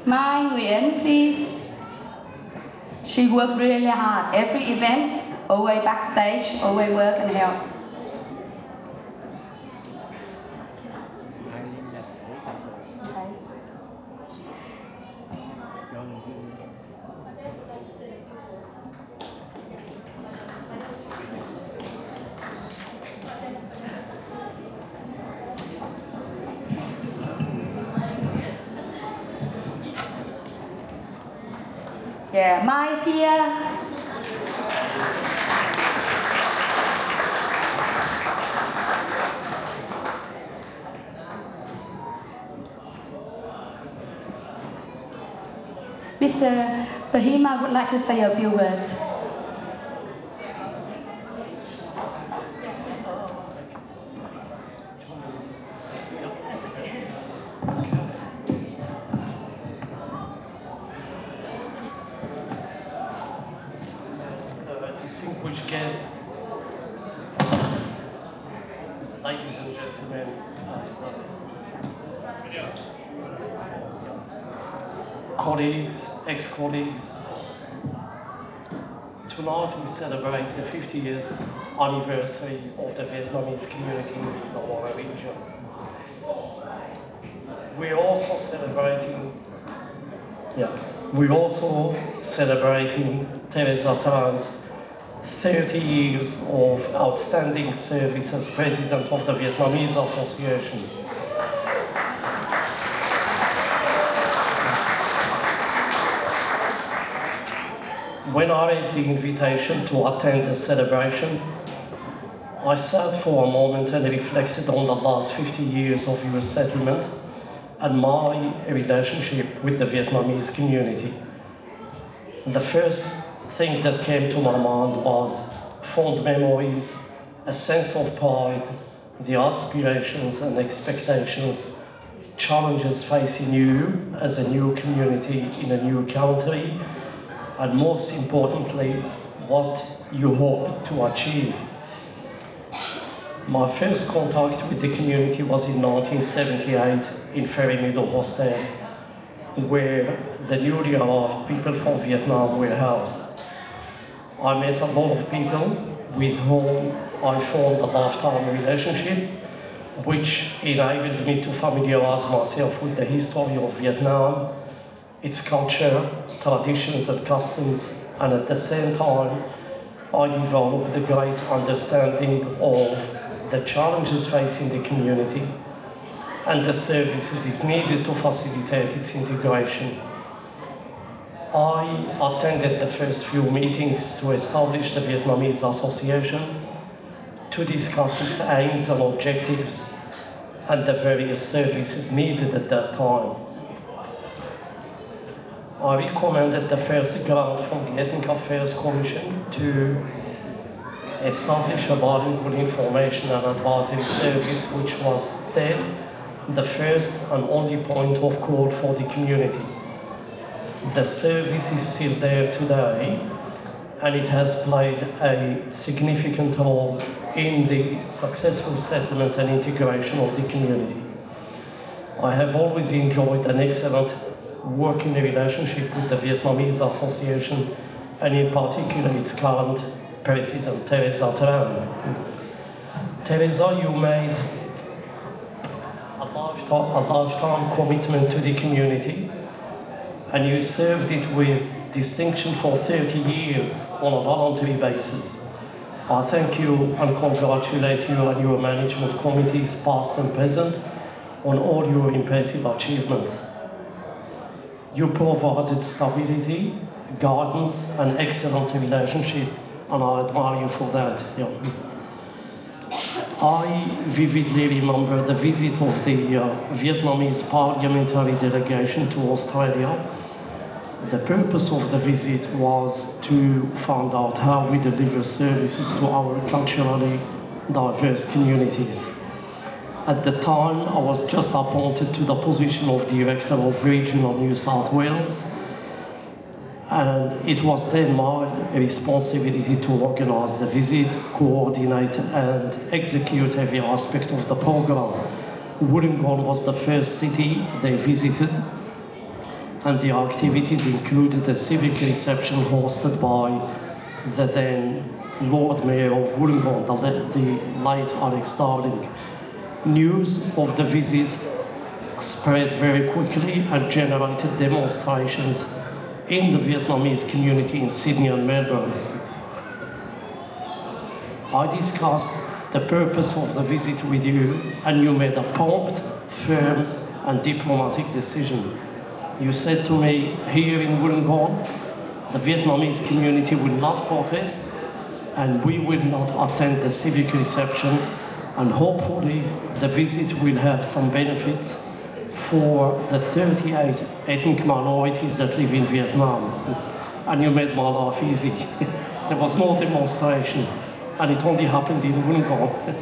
Mai Nguyễn, please. She worked really hard. Every event, always backstage, always work and help. Yeah, Mai is here. Mr. Bahima would like to say a few words. Distinguished guests, ladies and gentlemen, colleagues, ex-colleagues, tonight we celebrate the 50th anniversary of the Vietnamese community in the Lower region. We're also celebrating Teresa Tran's 30 years of outstanding service as president of the Vietnamese Association. When I read the invitation to attend the celebration, I sat for a moment and reflected on the last 50 years of US settlement and my relationship with the Vietnamese community. The first thing that came to my mind was fond memories, a sense of pride, the aspirations and expectations, challenges facing you as a new community in a new country, and most importantly, what you hope to achieve. My first contact with the community was in 1978 in Ferry Meadow Hostel, where the newly arrived people from Vietnam were housed. I met a lot of people with whom I formed a lifetime relationship, which enabled me to familiarize myself with the history of Vietnam, its culture, traditions and customs, and at the same time, I developed a great understanding of the challenges facing the community and the services it needed to facilitate its integration. I attended the first few meetings to establish the Vietnamese Association to discuss its aims and objectives and the various services needed at that time. I recommended the first grant from the Ethnic Affairs Commission to establish a bilingual information and advisory service, which was then the first and only point of call for the community. The service is still there today, and it has played a significant role in the successful settlement and integration of the community. I have always enjoyed an excellent working relationship with the Vietnamese Association, and in particular its current president, Teresa Tran. Teresa, you made a lifetime commitment to the community, and you served it with distinction for 30 years on a voluntary basis. I thank you and congratulate you and your management committees, past and present, on all your impressive achievements. You provided stability, guidance, and excellent relationship, and I admire you for that. Yeah. I vividly remember the visit of the Vietnamese parliamentary delegation to Australia. The purpose of the visit was to find out how we deliver services to our culturally diverse communities. At the time, I was just appointed to the position of Director of Regional New South Wales, and it was then my responsibility to organise the visit, coordinate and execute every aspect of the programme. Wollongong was the first city they visited, and the activities included a civic reception hosted by the then Lord Mayor of Wollongong, the late Alex Darling. News of the visit spread very quickly and generated demonstrations in the Vietnamese community in Sydney and Melbourne. I discussed the purpose of the visit with you, and you made a prompt, firm and diplomatic decision. You said to me, here in Wollongong, the Vietnamese community will not protest, and we will not attend the civic reception, and hopefully the visit will have some benefits for the 38 ethnic minorities that live in Vietnam. And you made my life easy. There was no demonstration, and it only happened in Wollongong.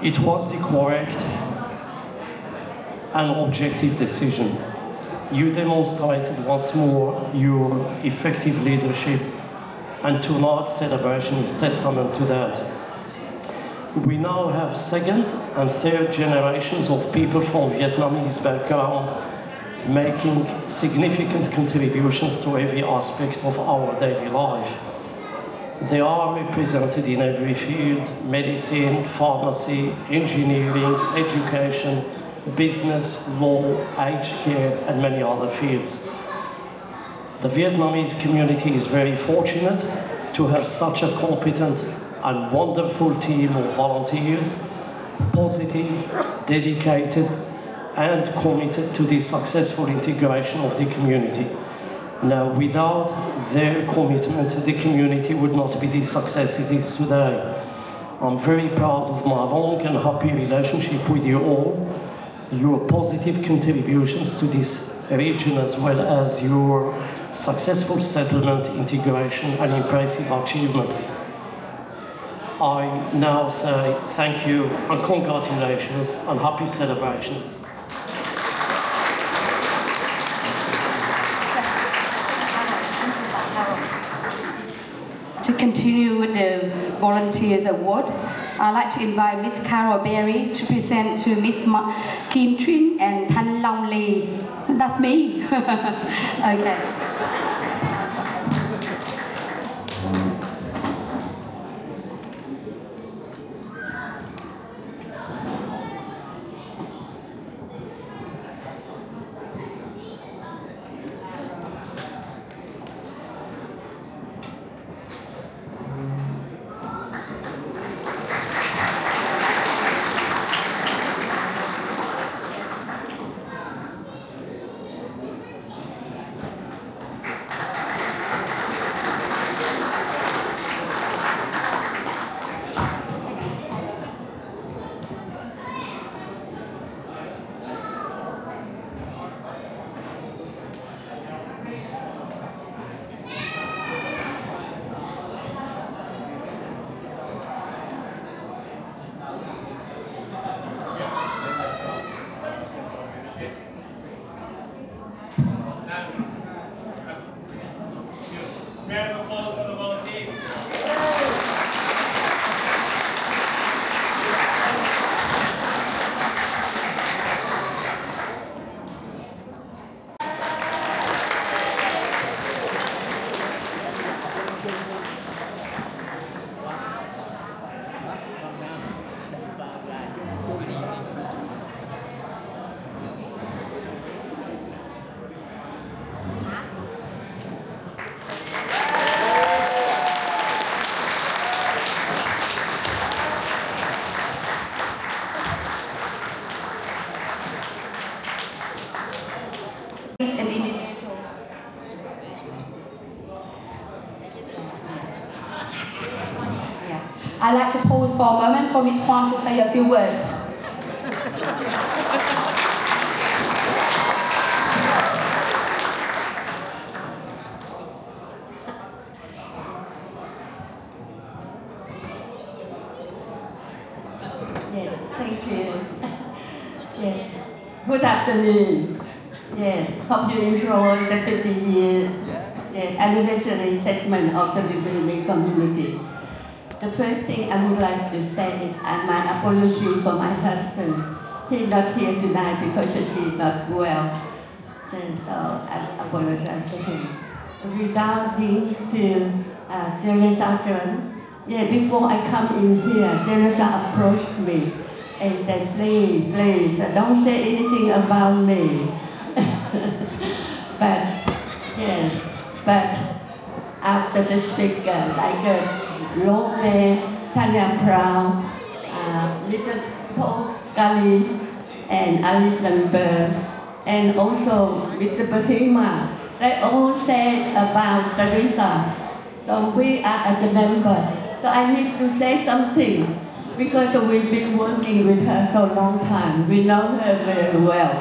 It was the correct and objective decision. You demonstrated once more your effective leadership, and tonight's celebration is testament to that. We now have second and third generations of people from Vietnamese background making significant contributions to every aspect of our daily life. They are represented in every field: medicine, pharmacy, engineering, education, business, law, aged care, and many other fields. The Vietnamese community is very fortunate to have such a competent and wonderful team of volunteers, positive, dedicated, and committed to the successful integration of the community. Now, without their commitment, the community would not be the success it is today. I'm very proud of my long and happy relationship with you all, your positive contributions to this region, as well as your successful settlement, integration, and impressive achievements. I now say thank you and congratulations and happy celebration. To continue with the Volunteers Award, I'd like to invite Miss Carol Berry to present to Miss Kim Trinh and Thanh Long Lee. That's me. Okay. Round of applause for the volunteers. I'd like to pause for a moment for Ms. Kwan to say a few words. Yes, thank you. Yes, good afternoon. Yes, hope you enjoy the 50 year anniversary segment of the Vietnamese community. The first thing I would like to say is my apology for my husband. He's not here tonight because he's not well. And so I apologize to him. Regarding to Teresa Kern, before I come in here, Teresa approached me and said, please, don't say anything about me. But after the speaker, like Lopez, Tanya Brown, Little Paul Scully, and Alison Burr, and also Mr. Bahima, they all said about Teresa. So we are the member. So I need to say something because we've been working with her so long time. We know her very well.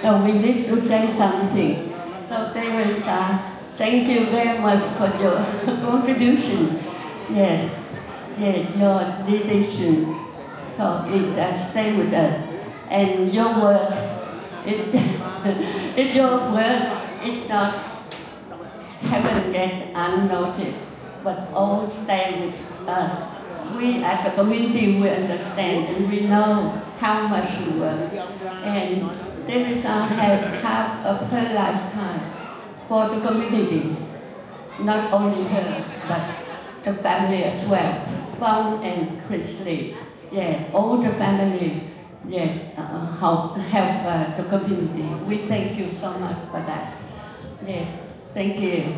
So we need to say something. So Teresa, thank you very much for your contribution. Yes, yes, your decision. So it stay with us. And your work, your work is not haven't get unnoticed, but all stay with us. We as a community, we understand and we know how much you work. And Teresa has half of her lifetime for the community, not only her, but the family as well. Fong and Chris Lee, yeah, all the family, yeah, help the community. We thank you so much for that. Yeah, thank you.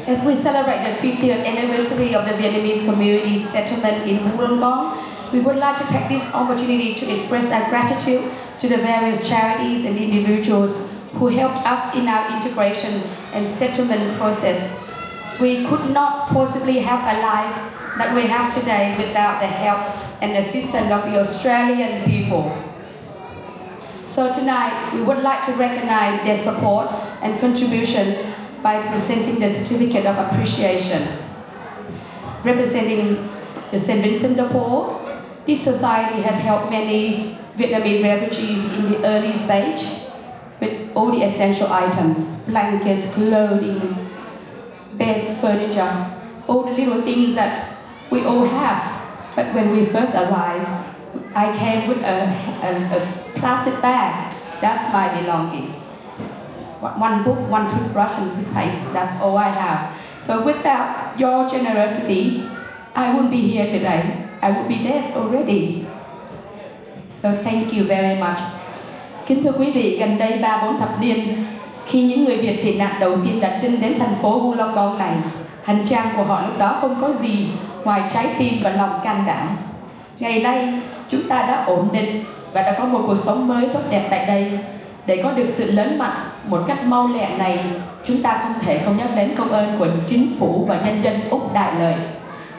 As we celebrate the 50th anniversary of the Vietnamese community settlement in Wollongong, we would like to take this opportunity to express our gratitude to the various charities and individuals who helped us in our integration and settlement process. We could not possibly have a life that we have today without the help and assistance of the Australian people. So tonight, we would like to recognize their support and contribution by presenting the certificate of appreciation. Representing the St. Vincent de Paul, this society has helped many Vietnamese refugees in the early stage with all the essential items, blankets, clothing, beds, furniture, all the little things that we all have. But when we first arrived, I came with a plastic bag. That's my belonging. One book, one toothbrush and toothpaste, that's all I have. So without your generosity, I wouldn't be here today. I would be dead already. So thank you very much. Kính thưa quý vị, gần đây 3-4 thập niên, khi những người Việt tị nạn đầu tiên đặt chân đến thành phố Wollongong này, hành trang của họ lúc đó không có gì ngoài trái tim và lòng can đảm. Ngày nay, chúng ta đã ổn định và đã có một cuộc sống mới tốt đẹp tại đây. Để có được sự lớn mạnh một cách mau lẹ này, chúng ta không thể không nhắc đến công ơn của chính phủ và nhân dân Úc Đại Lợi,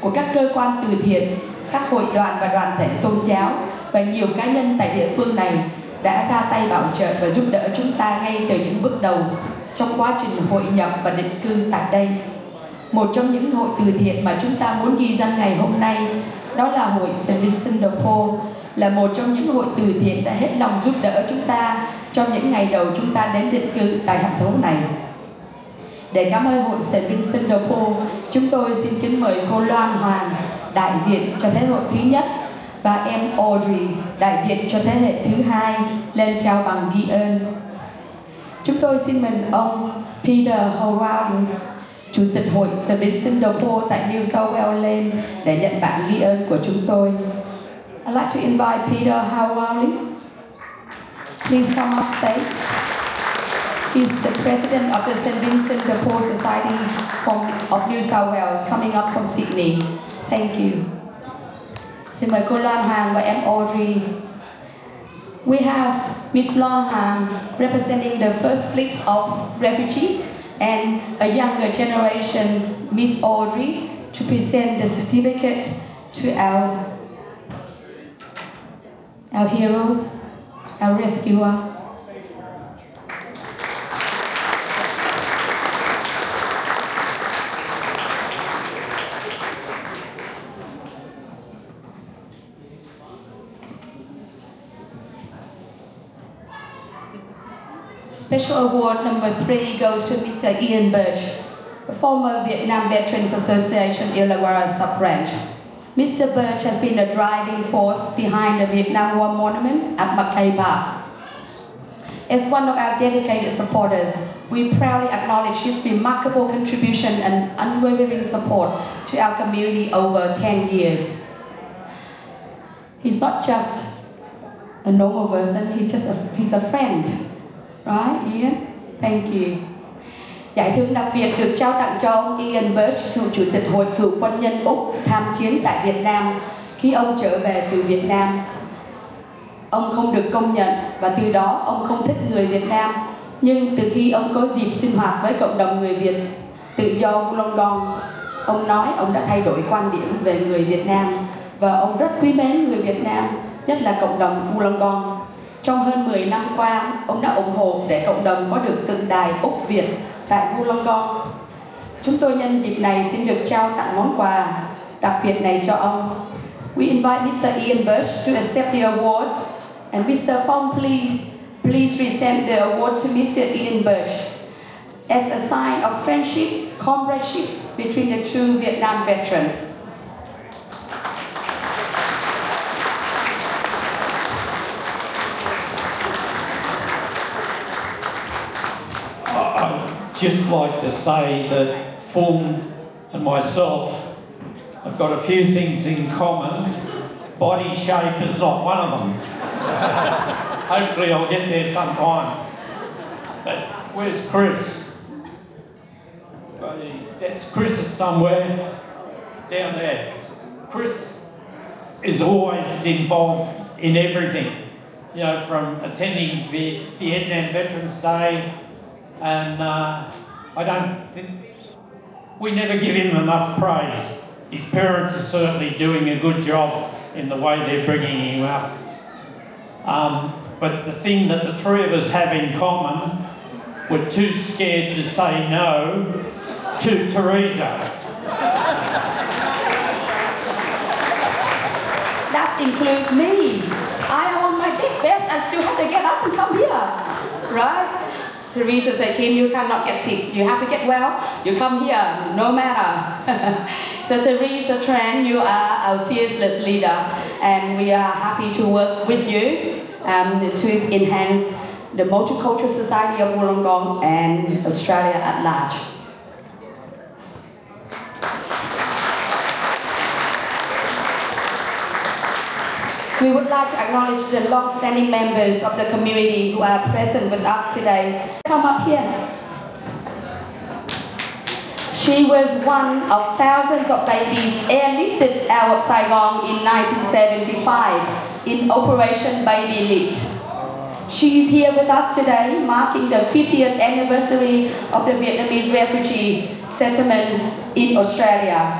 của các cơ quan từ thiện, các hội đoàn và đoàn thể tôn giáo và nhiều cá nhân tại địa phương này đã ra tay bảo trợ và giúp đỡ chúng ta ngay từ những bước đầu trong quá trình hội nhập và định cư tại đây. Một trong những hội từ thiện mà chúng ta muốn ghi danh ngày hôm nay đó là hội St. Vincent de Paul, là một trong những hội từ thiện đã hết lòng giúp đỡ chúng ta trong những ngày đầu chúng ta đến định cư tại thành phố này. Để cảm ơn hội St. Vincent de Paul, chúng tôi xin kính mời cô Loan Hoàng, đại diện cho thế hệ thứ nhất, và em Audrey, đại diện cho thế hệ thứ hai, lên trao bằng ghi ơn. Chúng tôi xin mời ông Peter Howard, Chủ tịch hội St. Vincent de Paul tại New South Wales lên để nhận bản ghi ơn của chúng tôi. I'd like to invite Peter Howard. Please come up stage. He's the president of the St. Vincent de Paul Society of New South Wales, coming up from Sydney. Thank you. Xin mời cô Loan Hằng và em Audrey. We have Miss Loan Hằng representing the first fleet of refugees and a younger generation, Miss Audrey, to present the certificate to our heroes, our rescuer. Special award number 3 goes to Mr. Ian Birch, a former Vietnam Veterans Association Illawarra sub-branch. Mr. Birch has been a driving force behind the Vietnam War Monument at McKay Park. As one of our dedicated supporters, we proudly acknowledge his remarkable contribution and unwavering support to our community over 10 years. He's not just a normal person, he's a friend. Right, Ian? Thank you. Giải thưởng đặc biệt được trao tặng cho ông Ian Birch, cựu chủ tịch Hội Cựu quân nhân Úc tham chiến tại Việt Nam Khi ông trở về từ Việt Nam, ông không được công nhận và từ đó ông không thích người Việt Nam. Nhưng từ khi ông có dịp sinh hoạt với cộng đồng người Việt tự do Wollongong, ông nói ông đã thay đổi quan điểm về người Việt Nam và ông rất quý mến người Việt Nam, nhất là cộng đồng Wollongong. Trong hơn 10 năm qua, ông đã ủng hộ để cộng đồng có được tượng đài Úc Việt tại Wollongong. Chúng tôi nhân dịp này xin được trao tặng món quà đặc biệt này cho ông. We invite Mr. Ian Birch to accept the award, and Mr. Phong, please present the award to Mr. Ian Birch as a sign of friendship, comradeship between the two Vietnam veterans. I'd just like to say that Phong and myself have got a few things in common. Body shape is not one of them. Hopefully I'll get there sometime. But where's Chris? Well, that's Chris is somewhere down there. Chris is always involved in everything, you know, from attending Vietnam Veterans Day, and I don't think we never give him enough praise. His parents are certainly doing a good job in the way they're bringing him up. But the thing that the three of us have in common, we're too scared to say no to Teresa. That includes me. I on my big bed and still have to get up and come here, right? Teresa said, Kim, you cannot get sick. You have to get well. You come here, no matter. So Teresa Tran, you are our fearless leader, and we are happy to work with you to enhance the multicultural society of Wollongong and Australia at large. We would like to acknowledge the long-standing members of the community who are present with us today. Come up here. She was one of thousands of babies airlifted out of Saigon in 1975 in Operation Baby Lift. She is here with us today, marking the 50th anniversary of the Vietnamese refugee settlement in Australia.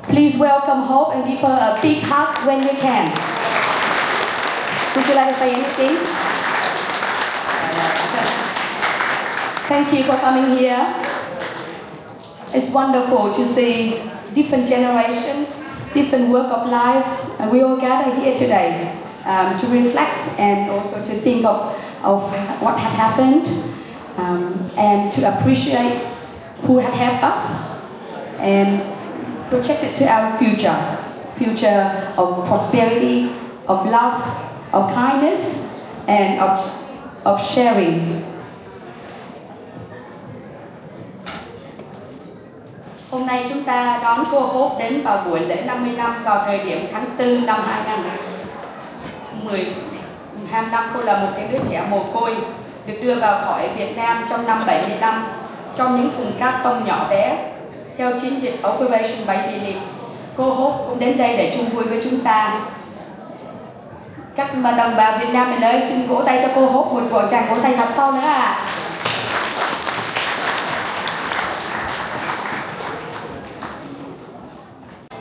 Please welcome Hope and give her a big hug when you can. Would you like to say anything? Thank you for coming here. It's wonderful to see different generations, different walk of lives, and we all gather here today to reflect and also to think of what has happened and to appreciate who have helped us and project it to our future of prosperity, of love, of kindness, and of sharing. Hôm nay chúng ta đón cô Hope đến vào buổi lễ 50 năm vào thời điểm tháng 4 năm 2015. Cô là một cái đứa trẻ mồ côi được đưa vào khỏi Việt Nam trong năm 75 trong những thùng cát tông nhỏ bé theo chiến dịch Operation Baby Lift. Cô Hope cũng đến đây để chung vui với chúng ta. Các đồng bào Việt Nam mình ơi, xin vỗ tay cho cô Hope một tràng vỗ tay thật to nữa ạ.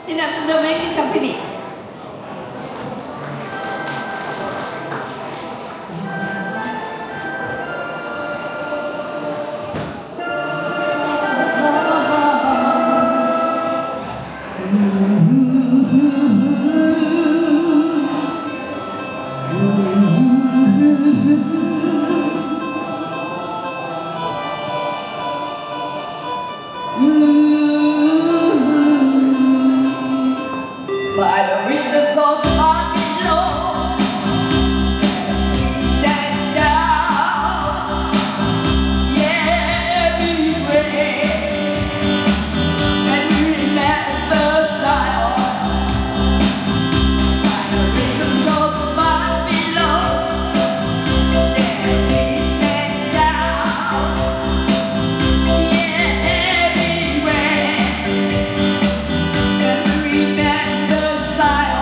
Xin đưa mấy cái trong quý vị. Everywhere, every man does fly.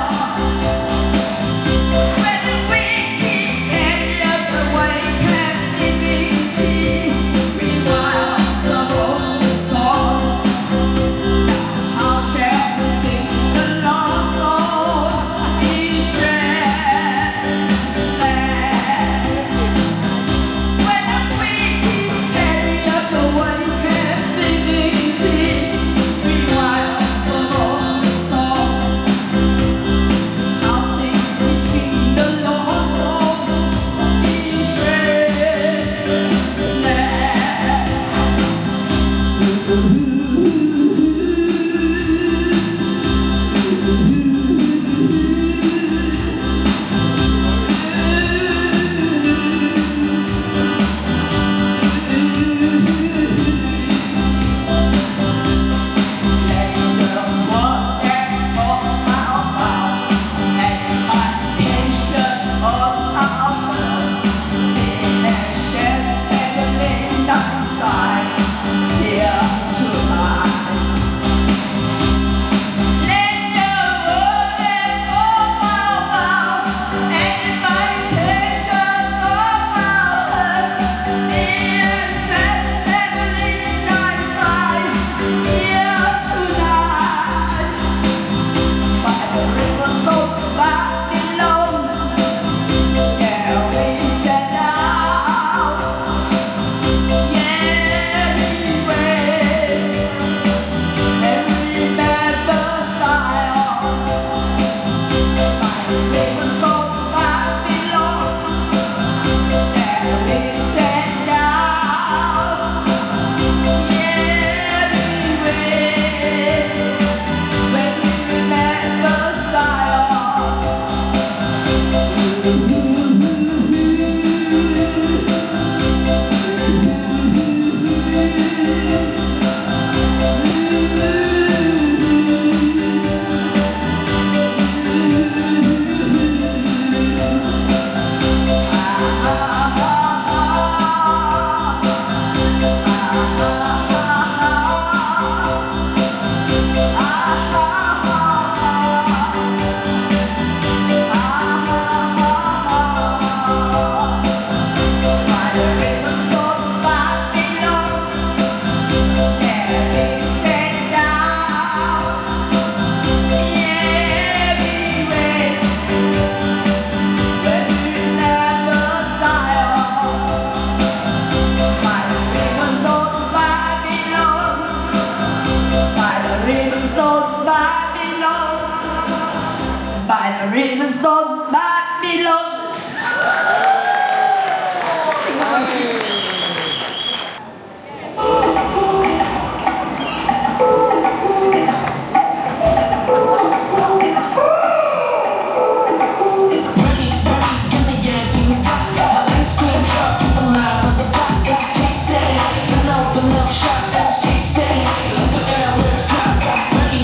enough shot, let's taste it. Look at air, let's drop. Ready,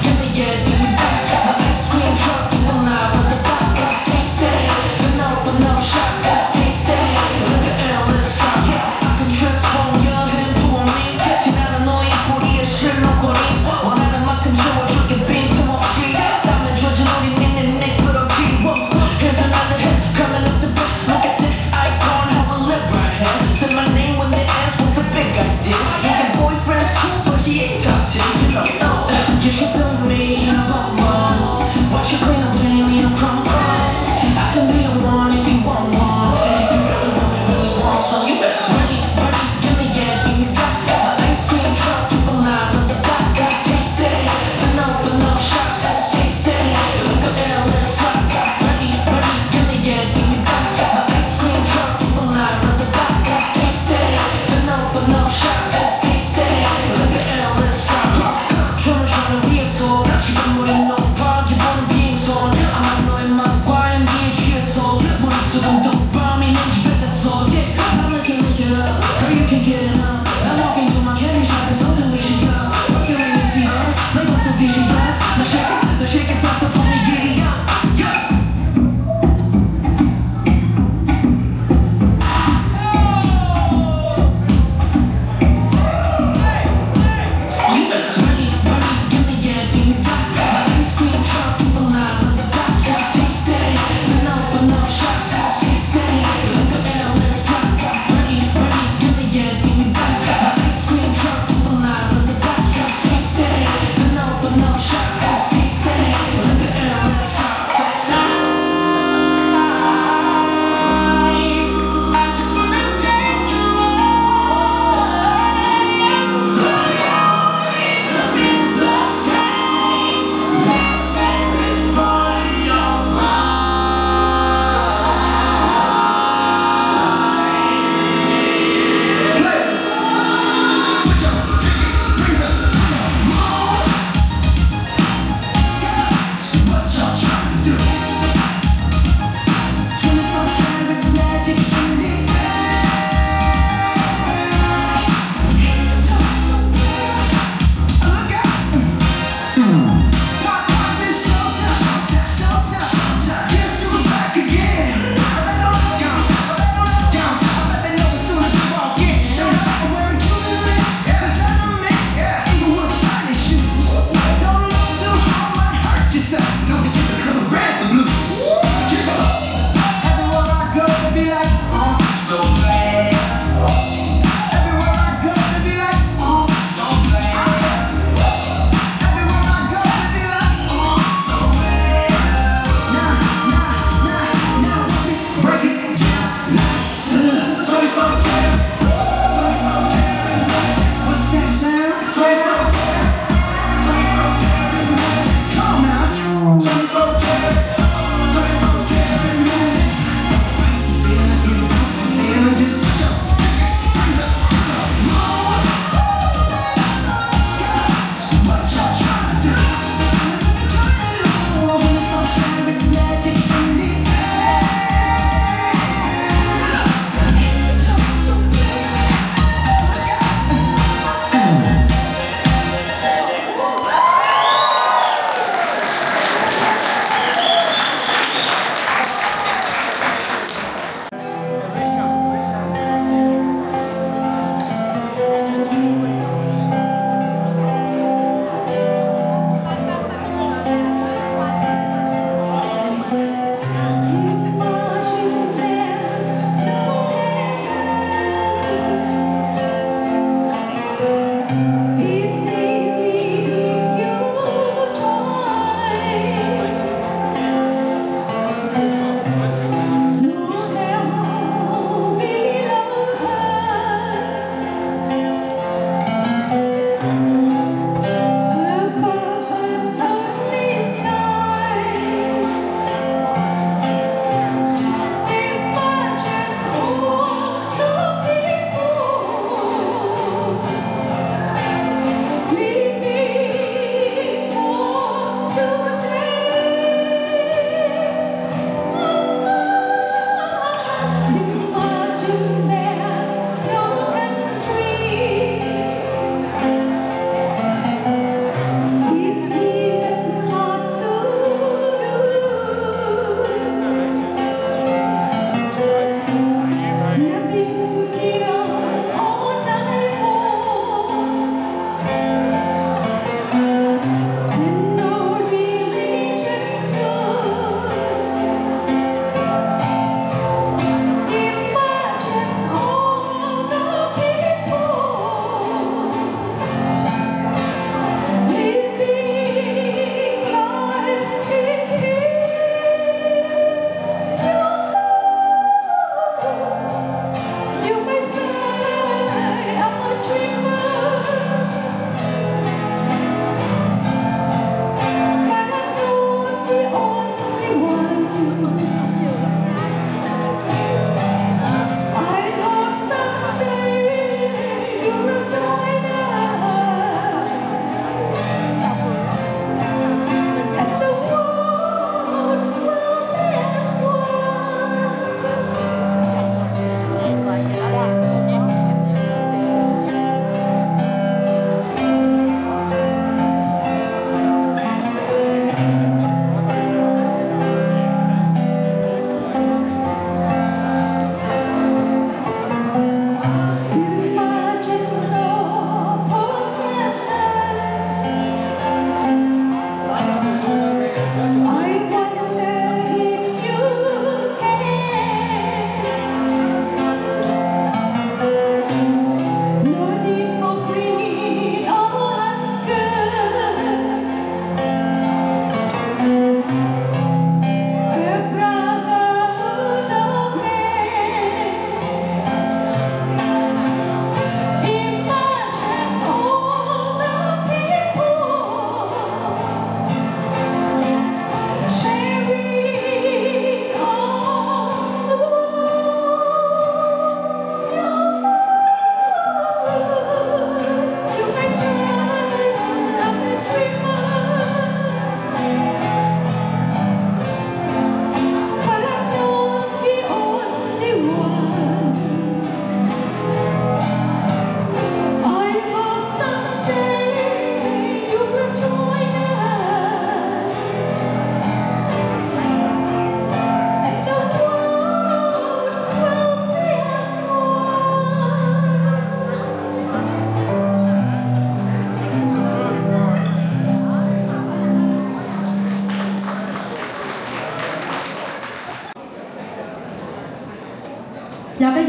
give me your baby back. My ice cream truck, you will not run the block, let's taste it. Enough shot, let's taste it. Look at air, let's drop. I can transform your head to a me. 지나는 너의 꼬리에 실룩거리. 원하는 만큼 채워줄게 빈틈 없이. 땀에 젖은 우리 닉네 미끄럽지. Here's another hit, coming up the back. Look at this icon, how we live right here. Say my name when they ask what's the big idea. You got boyfriends too.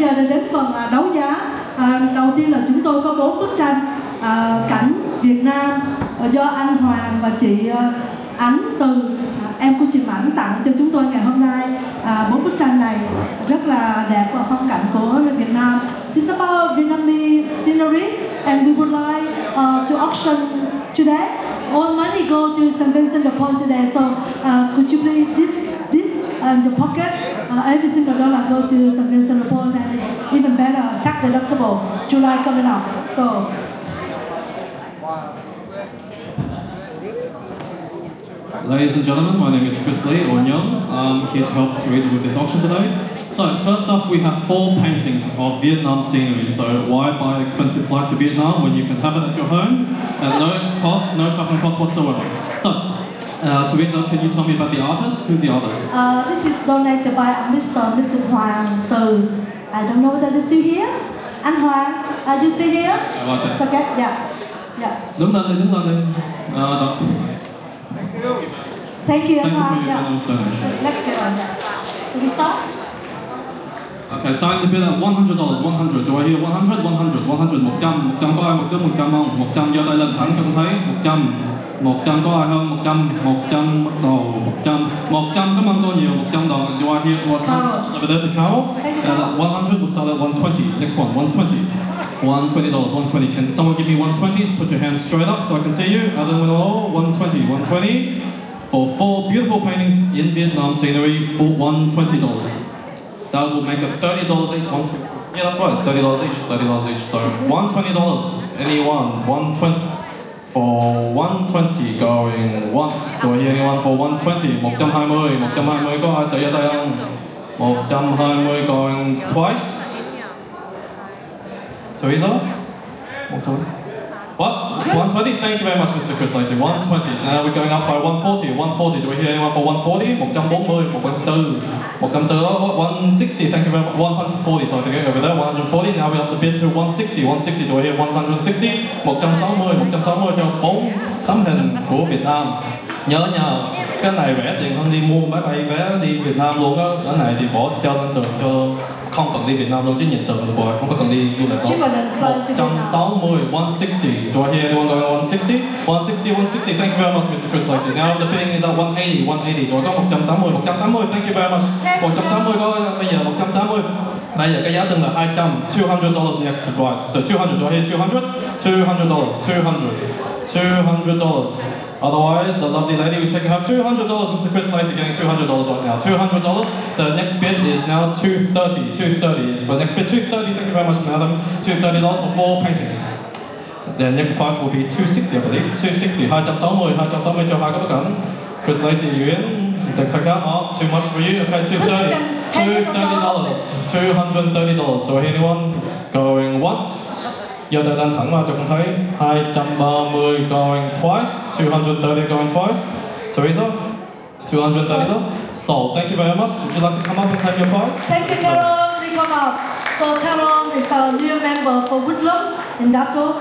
giờ là đến phần đấu giá. Đầu tiên là chúng tôi có 4 bức tranh cảnh Việt Nam do anh Hoàng và chị Ánh Từ em của chị Mãnh tặng cho chúng tôi ngày hôm nay. 4 bức tranh này rất là đẹp và phong cảnh của Việt Nam. It's about Vietnamese scenery and we would like to auction today. All money go to St. Vincent de Paul today. So could you please dip in your pocket? Every single dollar go to St. Vincent de Paul and even better, tax deductible. July coming up. So. Ladies and gentlemen, my name is Chris Lee, or Nyong. I'm here to help Teresa with this auction today. So, first off, we have 4 paintings of Vietnam scenery. So, why buy an expensive flight to Vietnam when you can have it at your home at no cost, no traveling cost whatsoever? So, Teresa, can you tell me about the artist? Who's the artist? This is donated by Mr. Hoàng Từ. I don't know whether they're still here. Anh Hoàng, are you still here? It's okay, yeah. Đứng lên đi. Thank you, Thank you for your generous donation. Let's get on that. So we start? Okay, sign the bill at $100. 100. Do I hear 100? 100. 100. 100 có ai 100 không? 100 giơ tay lên thẳng cho tôi thấy. 100 có ai hơn? 100 bắt đầu. 100 cảm ơn cô nhiều. 100 đồng. Do I hear 100? Over there to Carol. 100 will start at 120. Next one, 120. $120. 120. Can someone give me 120? Put your hands straight up so I can see you. Other than all, 120. 120 for 4 beautiful paintings in Vietnam scenery for $120. That will make it $30 each. Yeah, that's right. $30 each. $30 each. So $120. Anyone? 120 for 120 going once. Do I hear anyone for 120? 120. 120 có ai tự giơ tay không? 120 going twice. Teresa? 120. What? 120? Thank you very much, Mr. Chris Lacey. 120. Now we're going up by 140. 140. Do we hear anyone for 140? 140. 140. 160. Thank you very much. 140. So I think over there. 140. Now we have the bid to 160. 160. Do I hear 160? 160. 160 cho 4 tấm hình của Việt Nam. Nhớ nha, cái này rẻ tiền hơn đi mua máy bay vé đi Việt Nam luôn á. Cái này thì bỏ treo lên tường cho không cần đi Việt Nam luôn chứ nhìn tường được rồi, không có cần đi du lịch đó. 160, 160. Do I hear anyone going 160? 160, 160. Thank you very much, Mr. Chris Lacey. Now the bidding is at 180, 180. Rồi có 180, 180. Thank you very much. 180 có bây giờ 180. Bây giờ cái giá từng là 200. $200 next price. So 200. Do I hear 200? $200. $200. Otherwise, the lovely lady who's taking home $200, Mr. Chris Lacey getting $200 right now. $200. The next bid is now $230. $230 is the next bid. $230. Thank you very much, madam. $230 for 4 paintings. The next price will be $260, I believe. $260. 260. 260 cho 2 cái bức ảnh. Chris Lacey, you in? Take out. Oh, too much for you. Okay, $230. $230. $230. Do I hear anyone going once? Giờ tay lên thẳng vào cho con thấy. 230 going twice. 230 going twice. Teresa? $230. So, thank you very much. Would you like to come up and take your prize? Thank you, Carol. Please come up. So, Carol is our new member for Woodland in Daco.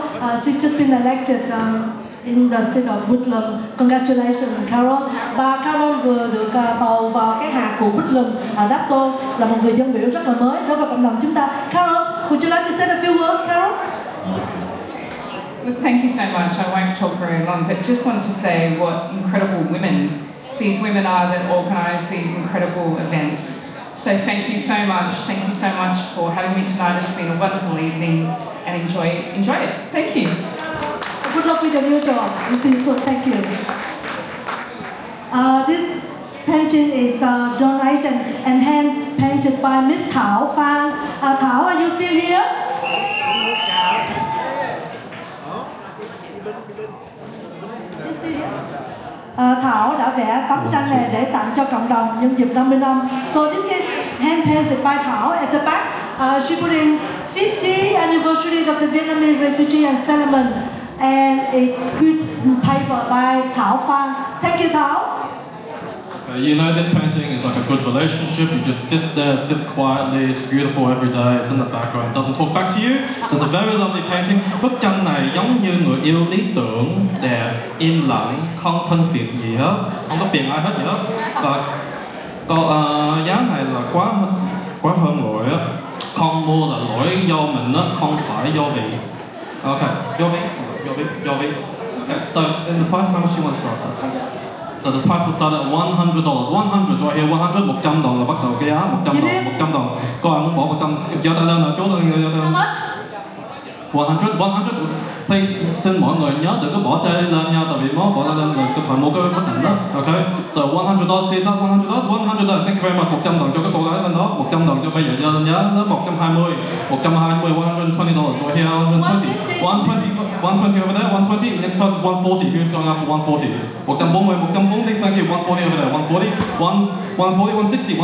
She's just been elected in the city of Woodland. Congratulations, Carol. Và Carol vừa được bầu vào cái hạt của Woodland ở Daco, là một người dân biểu rất là mới đối với cộng đồng chúng ta. Carol, would you like to say a few words, Carol? Look, thank you so much. I won't talk very long, but just wanted to say what incredible women these women are that organise these incredible events. So thank you so much. Thank you so much for having me tonight. It's been a wonderful evening and enjoy it. Thank you. Good luck with your new job. You see, so thank you. This painting is donated and hand painted by Miss Thảo Phan. Thảo, are you still here? Thảo đã vẽ tấm tranh này để tặng cho cộng đồng nhân dịp 50 năm. So this is hand painted by Thảo at the back. She put in 50th anniversary of the Vietnamese refugee and settlement, and a good paper by Thảo Phan. Thank you, Thảo. You know, this painting is like a good relationship. It just sits there, it sits quietly, it's beautiful every day, it's in the background, it doesn't talk back to you. So it's a very lovely painting. Bức tranh này giống như người yêu lý tưởng, đẹp, im lặng, không thân phiền gì hết, không có phiền ai hết gì hết. Và giá này là quá hơn rồi á. không mua là lỗi do mình đó, không phải do vị. Okay, your vị. Okay, so in the price, how much you want to start at? So the price will start at $100. 100 right here, 100, 100 đồng là bắt đầu cái giá, 100 đồng. Có ai muốn bỏ 100? Giơ tay lên nào, chú lên. How much? 100. Thì xin mọi người nhớ đừng có bỏ tay lên nhau, tại vì bỏ tay lên là phải mua cái bất định đó. Okay, so $100, here's up, $100. Thank you very much. 100 đồng cho cái cô gái bên đó, 100 đồng cho bây giờ lên giá nó 120, $120 right here, 120 over there, 120. Next price is 140. Who's going up for 140? 140. Thank you. 140 over there, 140, 160.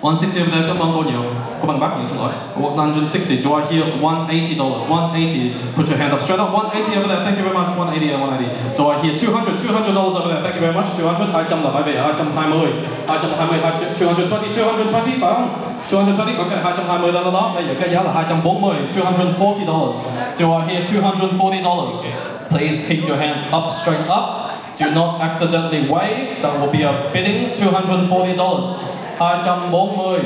160 over there, cảm ơn cô nhiều. Cô bằng bác nhiều, xin lỗi. 160, do I hear $180? 180, put your hand up straight up. 180 over there, thank you very much. 180 and 180. Do I hear $200 over there, thank you very much. 200, 200 là phải về 220. 220, phải không? 220, ok, 220 đó đó. Bây giờ cái giá là 240, $240. Do I hear $240? Please keep your hand up, straight up. Do not accidentally wave, that will be a bidding. $240. 240.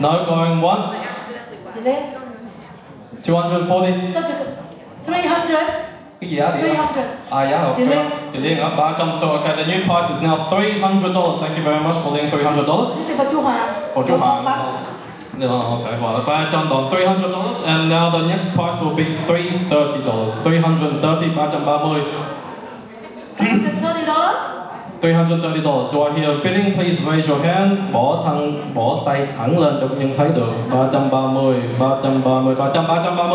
No going once. 240. 300. Cái gì á? 300. Giá học chị Liên ở 300. Okay, the new price is now $300. Thank you very much for Liên, $300. This is for Chu Hoàng. For Chu Hoàng. Okay, well, $300, $300, and now the next price will be $330. 330, $330. $330. Do I hear a bidding? Please raise your hand. Bỏ tay thẳng lên cho nhân thấy được. 330.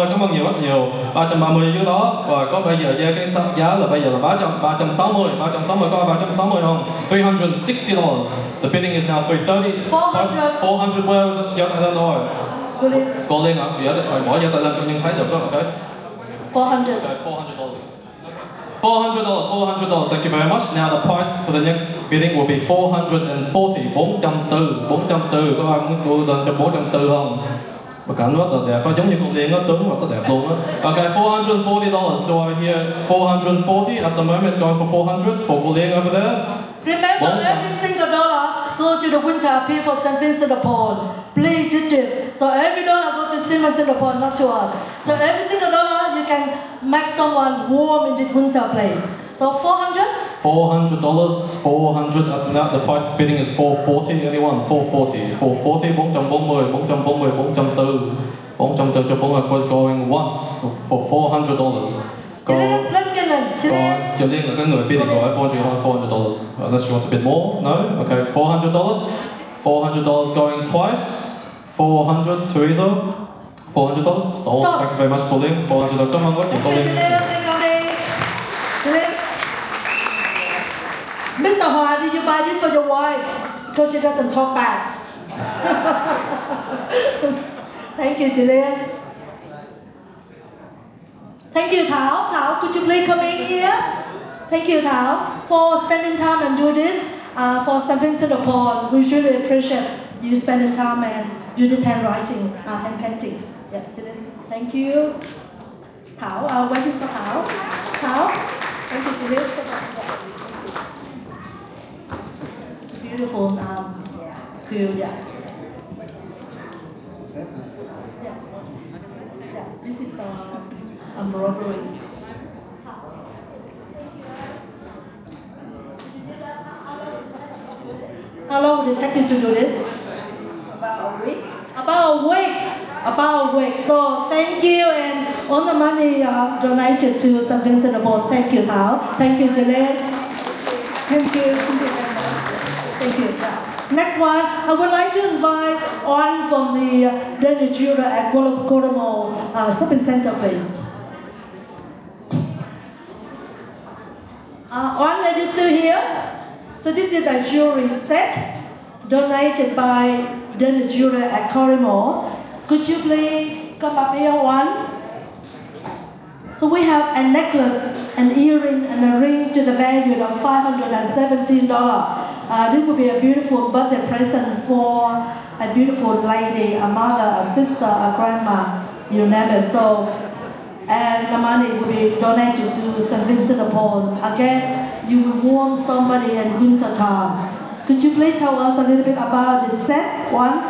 Cảm ơn nhiều, rất nhiều. 330 dưới đó. Và có bây giờ cái giá là bây giờ là 360. Có 360 không? $360. The bidding is now $330. 400. Where is it? Giơ tay lên rồi. Cô Liên ạ. Bỏ giơ tay lên cho nhân thấy được đó. Okay. 400. Okay, $400. Thank you very much. Now the price for the next bidding will be $440. 440. Có ai muốn đua lên cho 440 không? Bức ảnh rất là đẹp, giống như con Liên đó, tướng rất là đẹp luôn á. Okay, $440. Do I hear 440? At the moment, it's going for 400 for cô Liên over there. Remember, every single dollar go to the winter appeal for St. Vincent de Paul. Please digit. So every dollar go to St. Vincent de Paul, not to us. So every single dollar you can make someone warm in this winter place. So 400? $400. Now the price bidding is $440. Anyone? $440. $440. 440. cho 400 for going once for $400. Go. Cho Liên là cái người bidding gọi $400. Unless she wants a bit more. No? Okay, $400. $400 going twice. 400. Teresa. $400. Sold. Thank you very much for Liên. $400. Cảm ơn rất nhiều cô Liên. Mr. Hoa, did you buy this for your wife? Because she doesn't talk back. Thank you, Julian. Thank you, Thảo. Thảo, could you please come in here? Thank you, Thảo, for spending time and do this for St. Vincent de Paul. We really appreciate you spending time and do this handwriting, hand painting. Yeah, Julian. Thank you. Thảo, waiting for Thảo. Thảo. Thank you, Julian. Beautiful, cool, yeah. This is embroidery. How long did it take you to do this? About a week. About a week. So thank you, and all the money donated to St. Vincent de Paul. Thank you, Thảo. Thank you, Julian. Thank you. Thank you. Next one, I would like to invite Oan from the Danish Jewelry at Kokomo Shopping Center, please. Oan, are you still here? So this is a jewelry set donated by Danish Jewelry at Kokomo. Could you please come up here, Oan? So we have a necklace, an earring, and a ring to the value of $517. This would be a beautiful birthday present for a beautiful lady, a mother, a sister, a grandma, you name it. So, and the money will be donated to St. Vincent de Paul. Again, you will warm somebody in winter time. Could you please tell us a little bit about this set? One?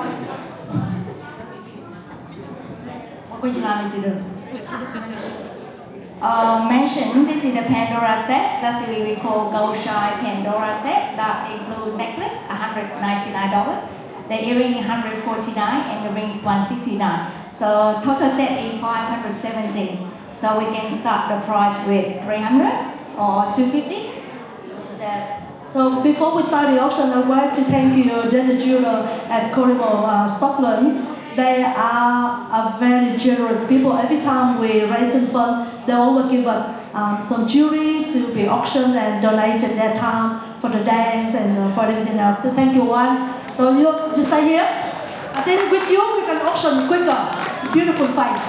would you like me to do? Mention this is the Pandora set. That's what we call Gold Shine Pandora set. That includes necklace, $199. The earring $149 and the rings $169. So total set is $570. So we can start the price with $300 or $250. So before we start the auction, I would like to thank you, Dennis Jeweler at Cornwall, Stockland. They are very generous people. Every time we raise a fund, they always give us some jewelry to be auctioned and donated their time for the dance and for everything else. So thank you, one. So you stay here. I think with you we can auction quicker. Beautiful face.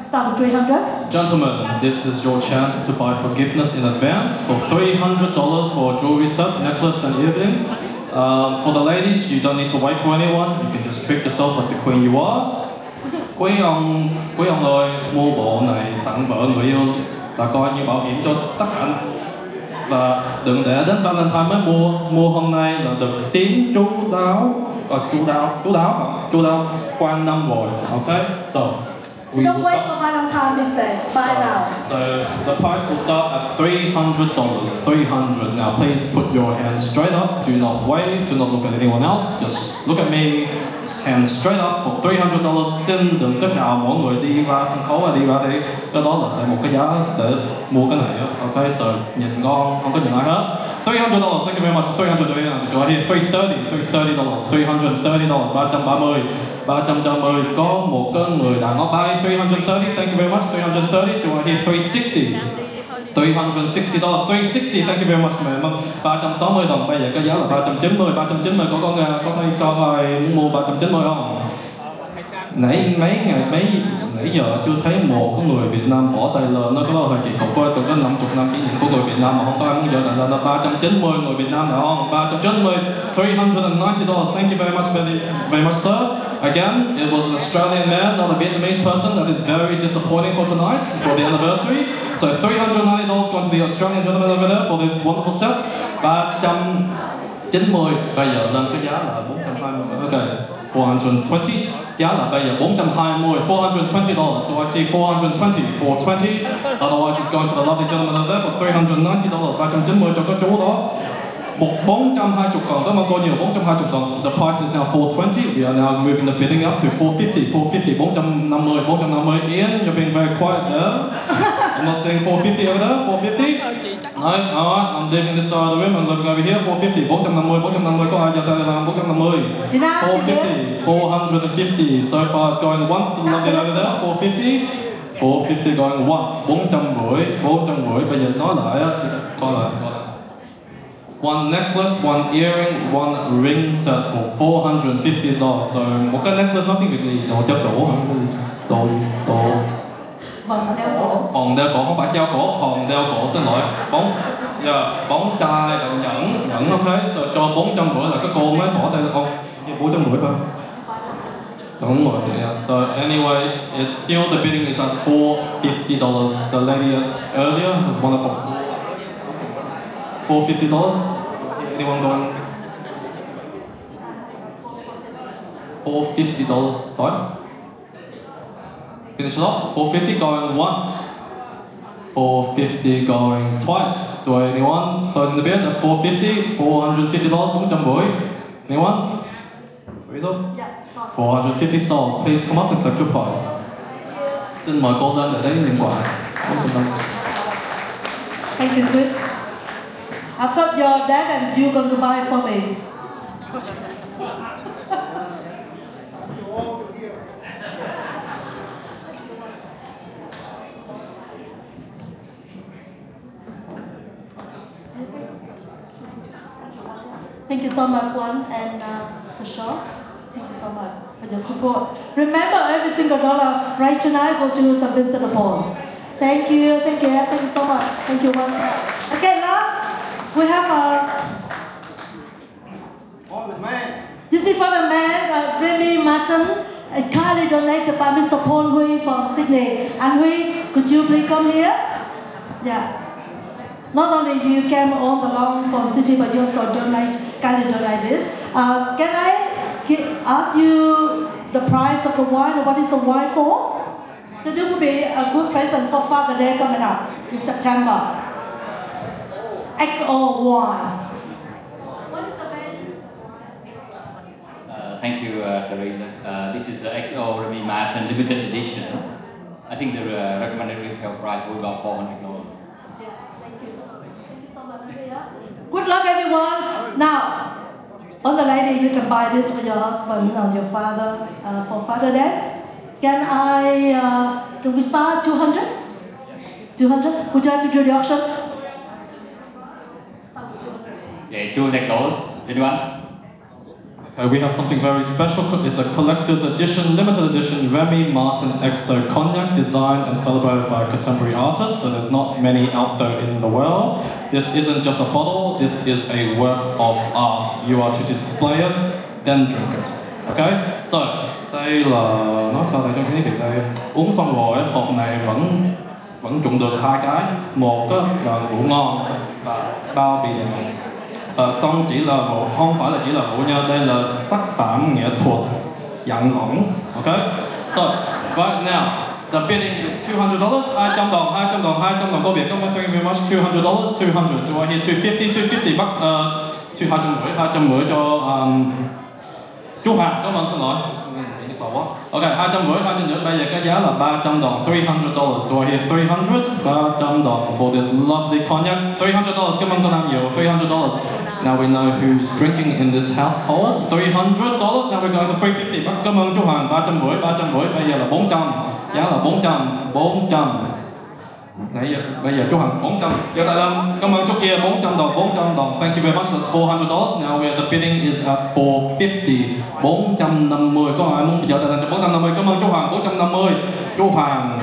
Start with $300. Gentlemen, this is your chance to buy forgiveness in advance for $300 for jewelry set, necklace and earrings. For the ladies, you don't need to wait for anyone. You can just treat yourself like the queen you are. Quý ông ơi, mua bộ này tặng vợ người yêu là coi như bảo hiểm cho tất cả. Và đừng để đến Valentine mới mua hôm nay là được tiếng chú đáo quanh năm rồi. Okay, so. So don't wait for Valentine, we say. Buy now. So the price will start at $300. $300. Now please put your hands straight up. Do not wave. Do not look at anyone else. Just look at me. Hands straight up for $300. Xin đừng có chào mọi người đi ra sân khấu và đi ra đây. Cái đó là sẽ một cái giá để mua cái này. Okay, so nhìn ngon, không có nhìn ai hết. $300. Thank you very much. $300. Cho here. $330. $330. 330. 330. Có một cái người đàn ông bay. $330. Thank you very much. $330. Cho here. $360. $360. $360. Thank you very much. 360 đồng. Bây giờ cái giá là 390. 390. Có ai muốn mua 390 không? Nãy giờ chưa thấy một cái người Việt Nam bỏ tay lên, nó có hơi kỳ cục quá, từ cái 50 năm kỷ niệm của người Việt Nam mà không có ai muốn giờ là 390 người Việt Nam nào không? 390, $390. Thank you very much, sir. Again, it was an Australian man, not a Vietnamese person. That is very disappointing for tonight, for the anniversary. So $390 going to the Australian gentleman over there for this wonderful set. 390. Bây giờ lên cái giá là 420. Okay. 420. Giá là bây giờ 420. $420. Do I see 420? 420. Otherwise, it's going to the lovely gentleman over there for $390. 390 cho cái chú đó. 420 đồng. Cảm ơn cô nhiều. 420 đồng. The price is now $420. We are now moving the bidding up to $450. $450. 450. 450. Ian, you're being very quiet there. I'm not saying $450 over there. $450. No, alright, I'm leaving this side of the room. I'm looking over here. $450. 450. 450. Có ai giờ tay là 450. $450. $450. So far it's going once to the lovely over there. $450. $450 going once. 450. 450. Bây giờ nói lại á. Coi lại. One necklace, one earring, one ring set for $450. So một cái necklace nó tiếng Việt gì? Đồ treo cổ hả? Đồ vòng đeo cổ. Vòng đeo cổ không phải treo cổ, vòng đeo cổ xin lỗi. Bóng chai, nhẫn ok. So cho 450 là cái cô mới bỏ tay con. 450 thôi. Đúng rồi. Yeah. So anyway, it's still the bidding is at $450. The lady earlier has won it for $450. Anyone going? $450. Sorry. Finish it off. $450 going once. $450 going twice. Do anyone closing the bid at $450? $450. 450. Anyone? $450 sold. Please come up and collect your prize. Xin mời cô lên để lấy điện thoại. Thank you, Chris. I thought your dad and you going to buy for me. Thank you so much, Juan and for sure. Thank you so much for your support. Remember, every single dollar right tonight go to St. Vincent de Paul. Thank you so much. Thank you, Juan. Okay, last we have this is for the man, Remy Martin, kindly donated by Mr. Paul Hui from Sydney. And Hui, could you please come here? Yeah. Not only you came all along from Sydney, but you also kindly donate this. Can I ask you the price of the wine and what is the wine for. So this will be a good present for Father Day coming up in September. XO wine. Thank you, Teresa. This is the XO Remy Martin limited edition. I think the recommended retail price will be about $400. Good luck, everyone. Now, on the lady, you can buy this for your husband or your father for Father Day. Can we start 200? 200? Would you like to do the auction? Yeah, $200. Anyone? We have something very special. It's a collector's edition, limited edition Remy Martin XO Cognac, designed and celebrated by contemporary artists. So there's not many out there in the world. This isn't just a bottle. This is a work of art. You are to display it, then drink it. Okay? So đây là nói sao đây trong cái này đây uống xong rồi hộp này vẫn trụng được hai cái, một là rượu ngon và bao bì xong chỉ là rượu, không phải là chỉ là rượu nha, đây là tác phẩm nghệ thuật dạng ngỗng. Okay? So right now the bidding is $200, $200 có Việt không? Thank you very much. $200, $200. Do I hear $250? $250 bắt 250 cho chú Hoàng, cảm ơn, xin lỗi. Ok, 250, bây giờ cái giá là $300, $300. Do I hear $300? $300 for this lovely cognac. $300, cảm ơn cô Nam nhiều, $300. Now we know who's drinking in this household. $300, now we're going to $350. Bắt cảm ơn chú Hoàng, $350, bây giờ là $400. Giá là $400. Bây giờ chú Hoàng 400. Giờ tại đây cảm ơn chú kia $400. Thank you very much. That's $400. Now the bidding is at $450. 450. Có ai muốn giờ tại đây cho 450? Cảm ơn chú Hoàng 450. Chú Hoàng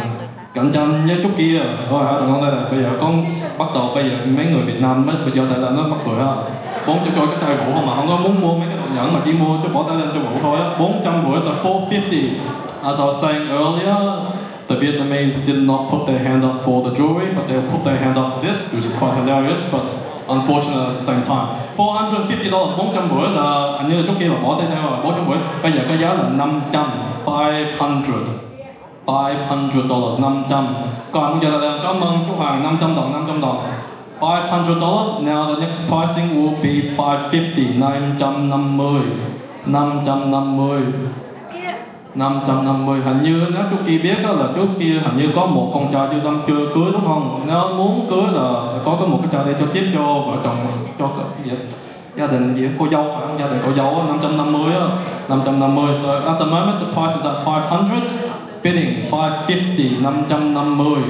cạnh tranh với chú kia. Rồi hả, đừng đây là bây giờ con bắt đầu bây giờ mấy người Việt Nam bây giờ tại đây nó mắc cười ha. 400 cho cái chai rượu không mà không có muốn mua mấy cái đồ nhẫn mà chỉ mua cho bỏ tay lên cho rượu thôi á. 450 là $450. As I was saying earlier, the Vietnamese did not put their hand up for the jewelry, but they'll put their hand up for this, which is quite hilarious, but unfortunate at the same time. $450, 450 là hình như là chút kia mà bỏ tay theo rồi, 450. Bây giờ cái giá là $500. $500. Còn bây giờ là cảm ơn chú Hoàng $500. $500. Now the next pricing will be $550. 550. Hình như nếu chú kia biết đó là chú kia hình như có một con trai chưa đâm chưa cưới đúng không? Nếu muốn cưới là sẽ có một cái trai để cho tiếp cho vợ chồng, cho gia đình gì cô dâu phải không? Gia đình cô dâu 550 á. 550. So at the moment the price is at $500. Bidding $550. 550.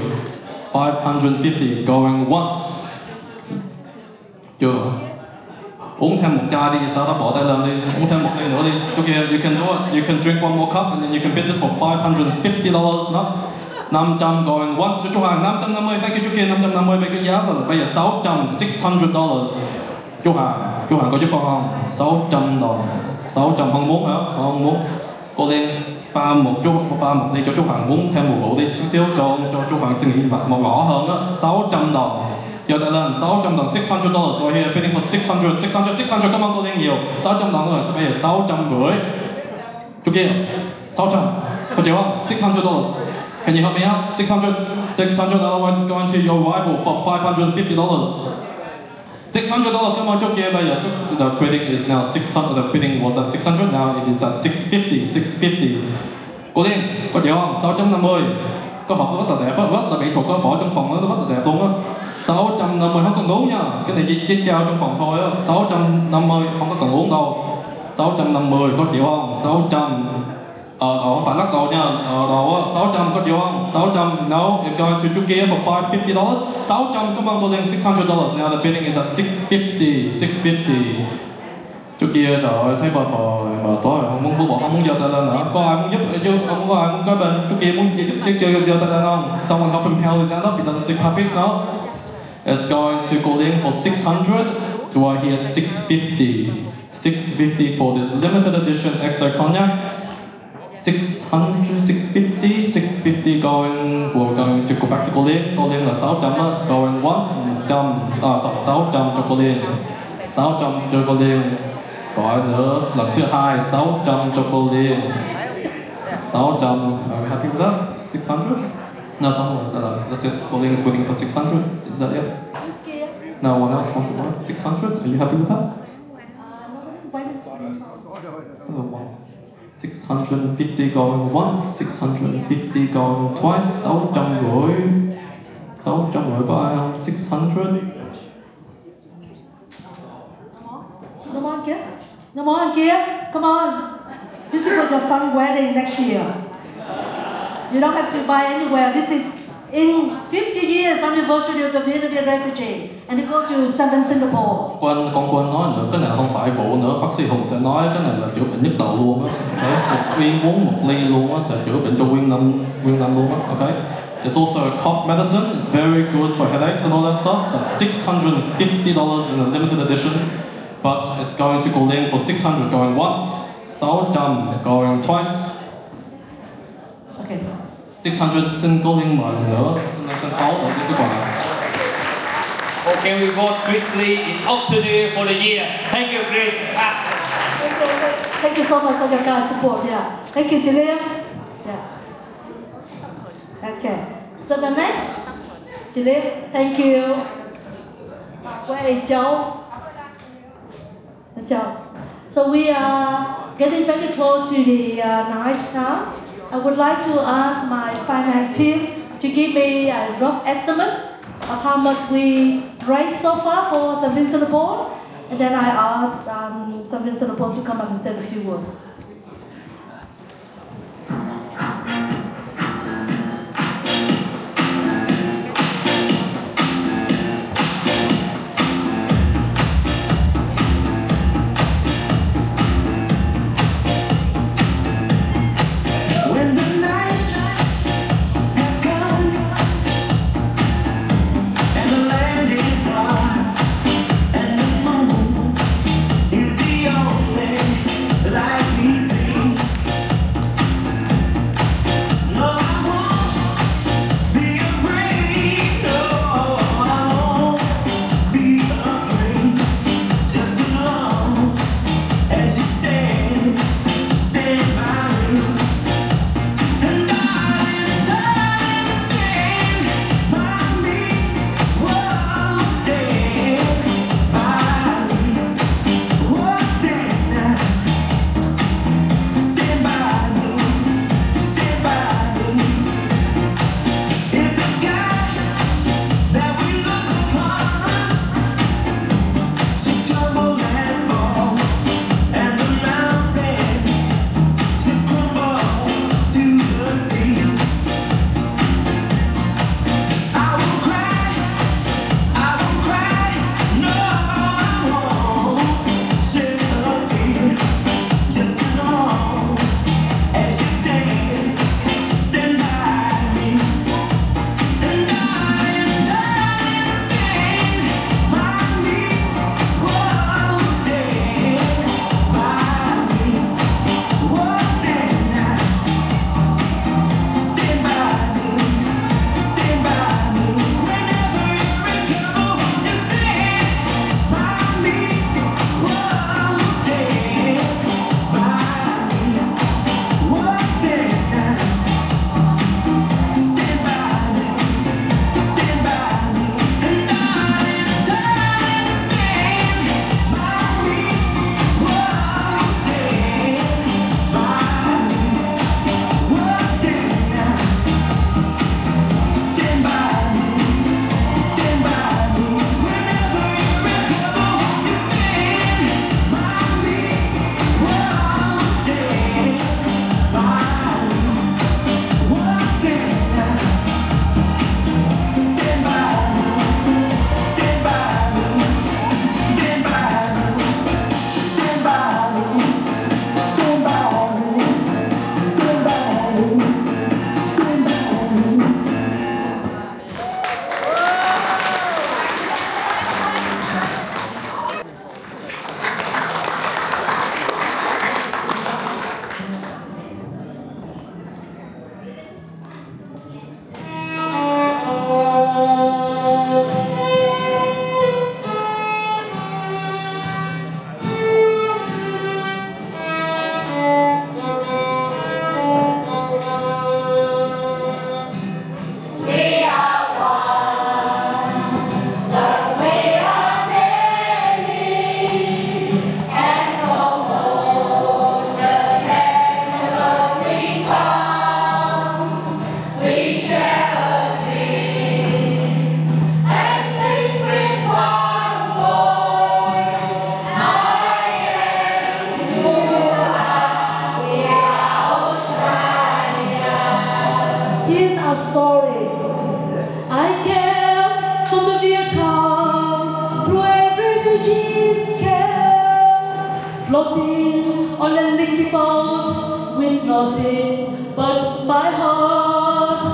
$550 going once. Chưa? Uống thêm một chai đi, sao đó bỏ tay lên đi, uống thêm một ly nữa đi. Okay, you can do it. You can drink one more cup and then you can bid this for $550. No? 500 going once cho chú Hoàng, 550. Thank you chú kia, 550. Bây cái giá là bây giờ $600. Chú Hoàng có giúp con không? $600. 600 không muốn hả? Không muốn. Cô Liên pha một ly cho chú Hoàng uống thêm một rượu đi chút xíu cho chú Hoàng suy nghĩ một rõ hơn á. $600. Giờ tại lên $600, $600. So here bidding for $600. Cảm ơn cô Liên nhiều. $600 rồi, bây giờ $650. Chú kia 600. Có chịu không? $600. Can you help me out? $600. Otherwise it's going to your rival for $550. $600. Come on, chú kia bây giờ the bidding is now $600. The bidding was at $600. Now it is at $650. Cô Liên, có chịu không? $650. Có hộp rất là đẹp, rất là mỹ thuật, có bỏ trong phòng nó rất là đẹp luôn á. 650 không cần uống nha, cái này chỉ trao trong phòng thôi á. 650 không có cần uống đâu. 650 có chịu không? 600. Không phải lắc đầu nha. Đầu á, 600 có chịu không? 600. No, you're going to Turkey for $550. 600, come on, Bolin, $600. Now the bidding is at $650. Chú kia trời ơi, thấy bà phò mệt quá rồi, không muốn giơ tay lên nữa. Có ai muốn giúp chứ không có ai muốn cái bên chú kia muốn giúp giơ tay lên không? Someone help him hold his hand up. He doesn't seem happy, no? It's going to go in for $600. Do I hear $650? $650 for this limited edition XO Cognac. $650 going. We're going to go back to Colin. Colin là 600 á. Going once, 600 cho Colin. 600 cho Colin. Gọi nữa lần thứ hai 600 cho Colin. 600. Are we happy with that? 600? No, someone. That's it. Pauline is waiting for 600. Is that it? No one else wants to buy 600. Are you happy with that? 650 going once, 650 going twice, 650. 650 có ai không? 600. No more here. No more here. Come on. This is for your son's wedding next year. You don't have to buy anywhere. This is in 50 years anniversary of the Vietnamese refugee, and you go to Seven Singapore. Quên nói nữa, cái này không phải vụ nữa. Bác sĩ Hùng sẽ nói cái này là chữa bệnh nhất đầu luôn á. Okay? Một viên uống một ly luôn á sẽ chữa bệnh cho nguyên năm luôn á. Okay? It's also a cough medicine. It's very good for headaches and all that stuff. That's $650 in a limited edition, but it's going to go in for 600 going once, 600 going twice. Okay. 600 xin cô Liên mời nữa, xin lên sân khấu đầu tiên cái quà. Okay, we vote Chris Lee in auctioneer for the year. Thank you, Chris. Thank you so much for your guys' support. Yeah. Thank you, Jillian. Yeah. Okay. So the next, Jillian, thank you. Where is Joe? Joe. So we are getting very close to the night now. I would like to ask my finance team to give me a rough estimate of how much we raised so far for Seven Singapore, and then I asked Seven Singapore to come up and say a few words. Like story. I came from the Vietnam through a refugees camp, floating on a leaky boat with nothing but my heart.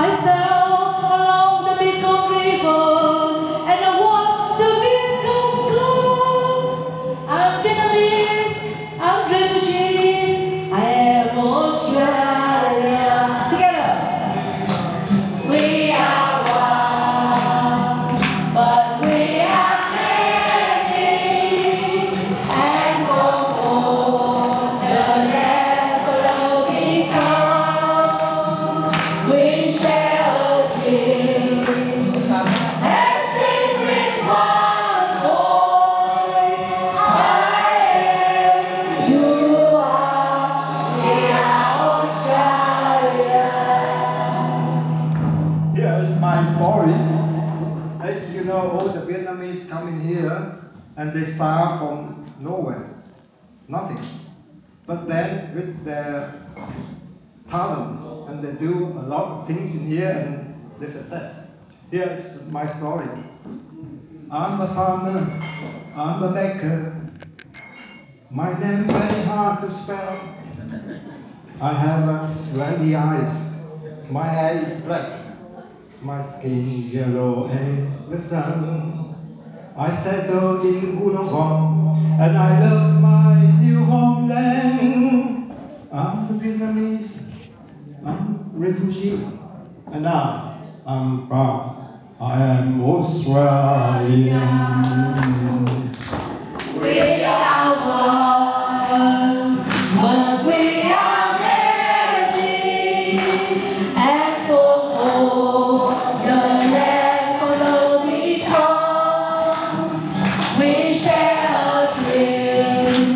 I sailed along the Mekong River and I watched the Vietcong go. I'm Vietnamese, I'm refugees, I am Australia. Together. We are one, but we are many, and for all the land for those we come, we share a dream, and sing with one voice. I am, you are, we are Australia. Here is my story. As you know, all the Vietnamese come in here and they start from nowhere, nothing. But then with their talent and they do a lot of things in here and they success. Here is my story. I'm a farmer, I'm a baker. My name very hard to spell. I have a slanty eyes. My hair is black. My skin yellow as the sun. I settled in Wollongong and I love my new homeland. I'm a Vietnamese, I'm a refugee, and now I'm proud. I am Australian. We are one, but we are many, and for all the land for those we come, we share a dream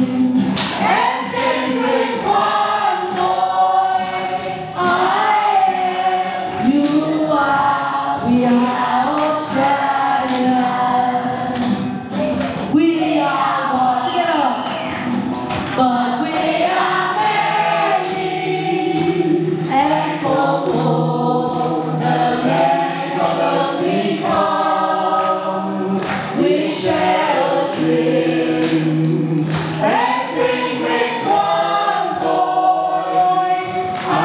and sing with one voice. I am, you are, we are Australia. We are one, together, but we are many, and for all the land for those we come, we share a dream and sing with one voice. I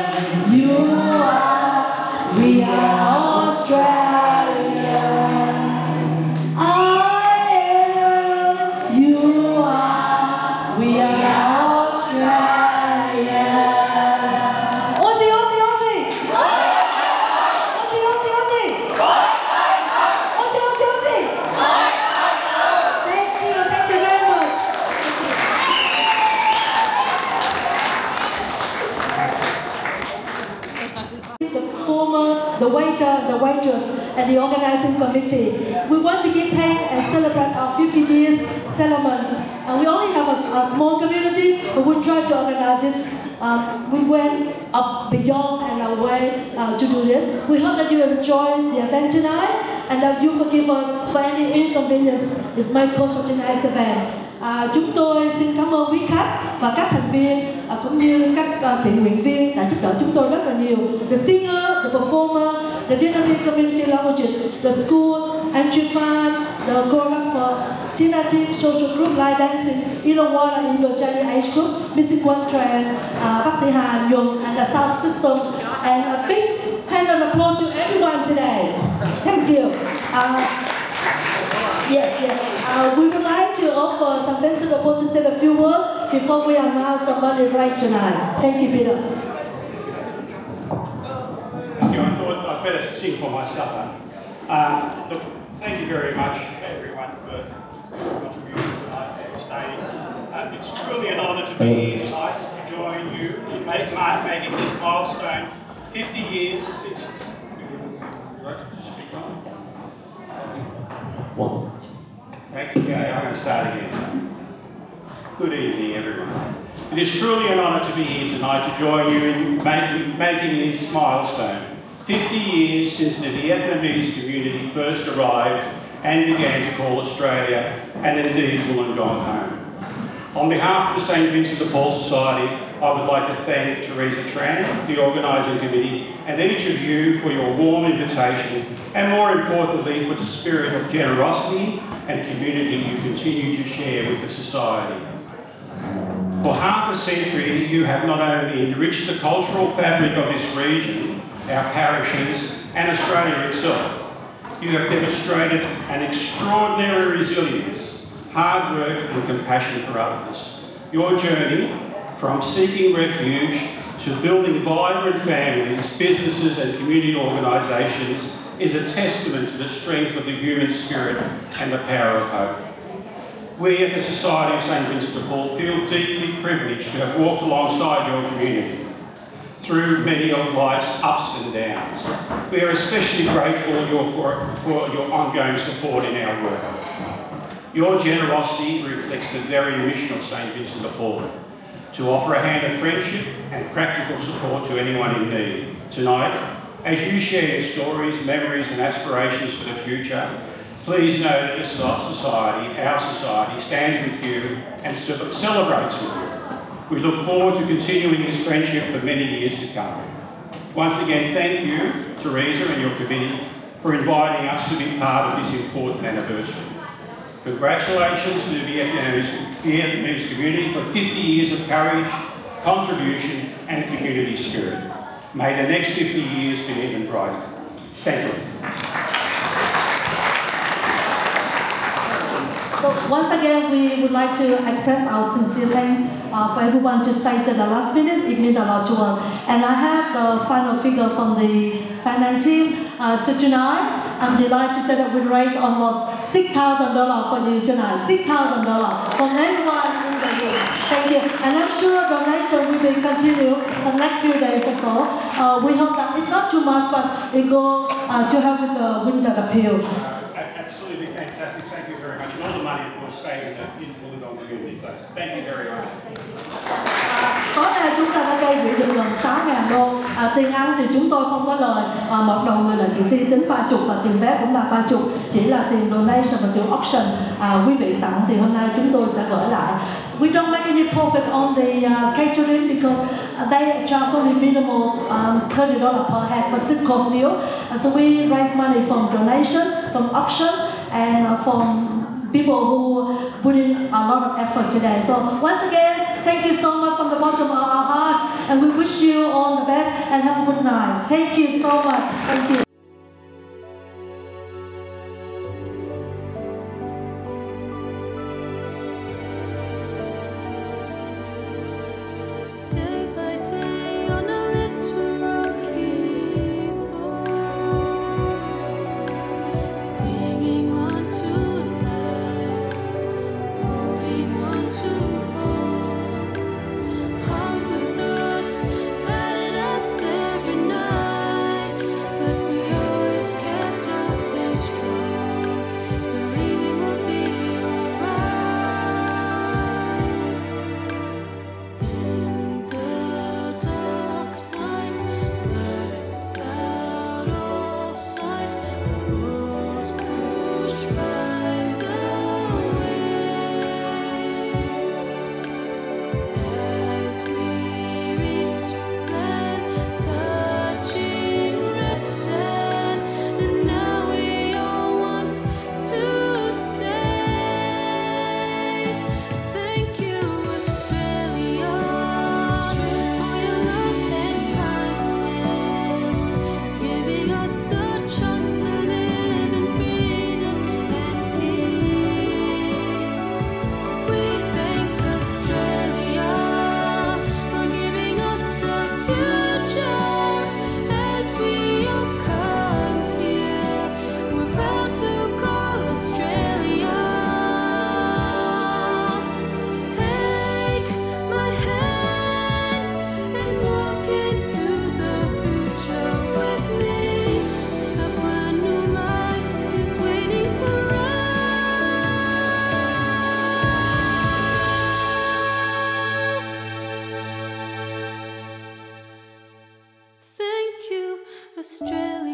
am, you are, we are Australia. I am, you are, we are Australia. Aussie, Aussie, Aussie! Aussie, Aussie, Aussie! Aussie, Aussie, Aussie! Thank you very much. The performer, the waiter, the waitress, and the organizing committee. We want to give thanks and celebrate our 50 years settlement. And we only have a small community, but we try to organize it. We went up beyond and away to do it. We hope that you enjoy the event tonight and that you forgive us for any inconvenience is made for tonight's event. Chúng tôi xin cảm ơn quý khách và các thành viên cũng như các thiện nguyện viên đã giúp đỡ chúng tôi rất là nhiều. The singer, the performer, the Vietnamese community language, the school, entry fund, the choreographer, Tina Team, social group, line dancing, Illawarra, Indo-Chinese age group, Music One Trend, bác sĩ Hà Nhuận, and the sound system. And a big hand of applause to everyone today. Thank you. We would like to offer some Vincent Oppo to say a few words before we announce the money right tonight. Thank you, Peter. Thank you. I thought I'd better sing for my supper. Look, thank you very much, everyone, for contributing tonight and staying. It's truly an honour to be here tonight to join you in making this milestone 50 years since. Thank you, Gay. I'm going to start again. Good evening, everyone. It is truly an honour to be here tonight to join you in making this milestone. 50 years since the Vietnamese community first arrived and began to call Australia and indeed Wollongong home. On behalf of the St Vincent de Paul Society, I would like to thank Teresa Tran, the organising committee, and each of you for your warm invitation, and more importantly, for the spirit of generosity and community you continue to share with the Society. For half a century, you have not only enriched the cultural fabric of this region, our parishes, and Australia itself, you have demonstrated an extraordinary resilience, hard work, and compassion for others. Your journey from seeking refuge to building vibrant families, businesses, and community organisations is a testament to the strength of the human spirit and the power of hope. We at the Society of St Vincent de Paul feel deeply privileged to have walked alongside your community through many of life's ups and downs. We are especially grateful for your ongoing support in our work. Your generosity reflects the very mission of St Vincent de Paul, to offer a hand of friendship and practical support to anyone in need. Tonight, as you share your stories, memories and aspirations for the future, please know that this society, our society, stands with you and celebrates with you. We look forward to continuing this friendship for many years to come. Once again, thank you, Teresa and your committee, for inviting us to be part of this important anniversary. Congratulations to the Vietnamese community for 50 years of courage, contribution and community spirit. May the next 50 years be even brighter. Thank you. So once again, we would like to express our sincere thanks for everyone to stay to the last minute. It means a lot to us. And I have the final figure from the finance team. So tonight, I'm delighted to say that we raised almost $6,000 for you tonight. $6,000 from everyone in the room. Thank you. And I'm sure donation will be continued the next few days or so. We hope that it's not too much, but it go to help with the winter appeal. Absolutely fantastic. Thank you very much. And all the money, of course, stays in the Wollongong community place. Thank you very much. Tối nay chúng ta đã gây quỹ được gần 6.000 đô. Tiền ăn thì chúng tôi không có lời. Một đầu người là kỳ thi tính 30 và tiền vé cũng là 30. Chỉ là tiền donation và tiền auction. Quý vị tặng thì hôm nay chúng tôi sẽ gửi lại. We don't make any profit on the catering because they charge only minimal $30 per head for 6-course meal. So we raise money from donation, from auction, and from people who put in a lot of effort today. So once again, thank you so much from the bottom of our heart, and we wish you all the best and have a good night. Thank you so much. Thank you. Australia.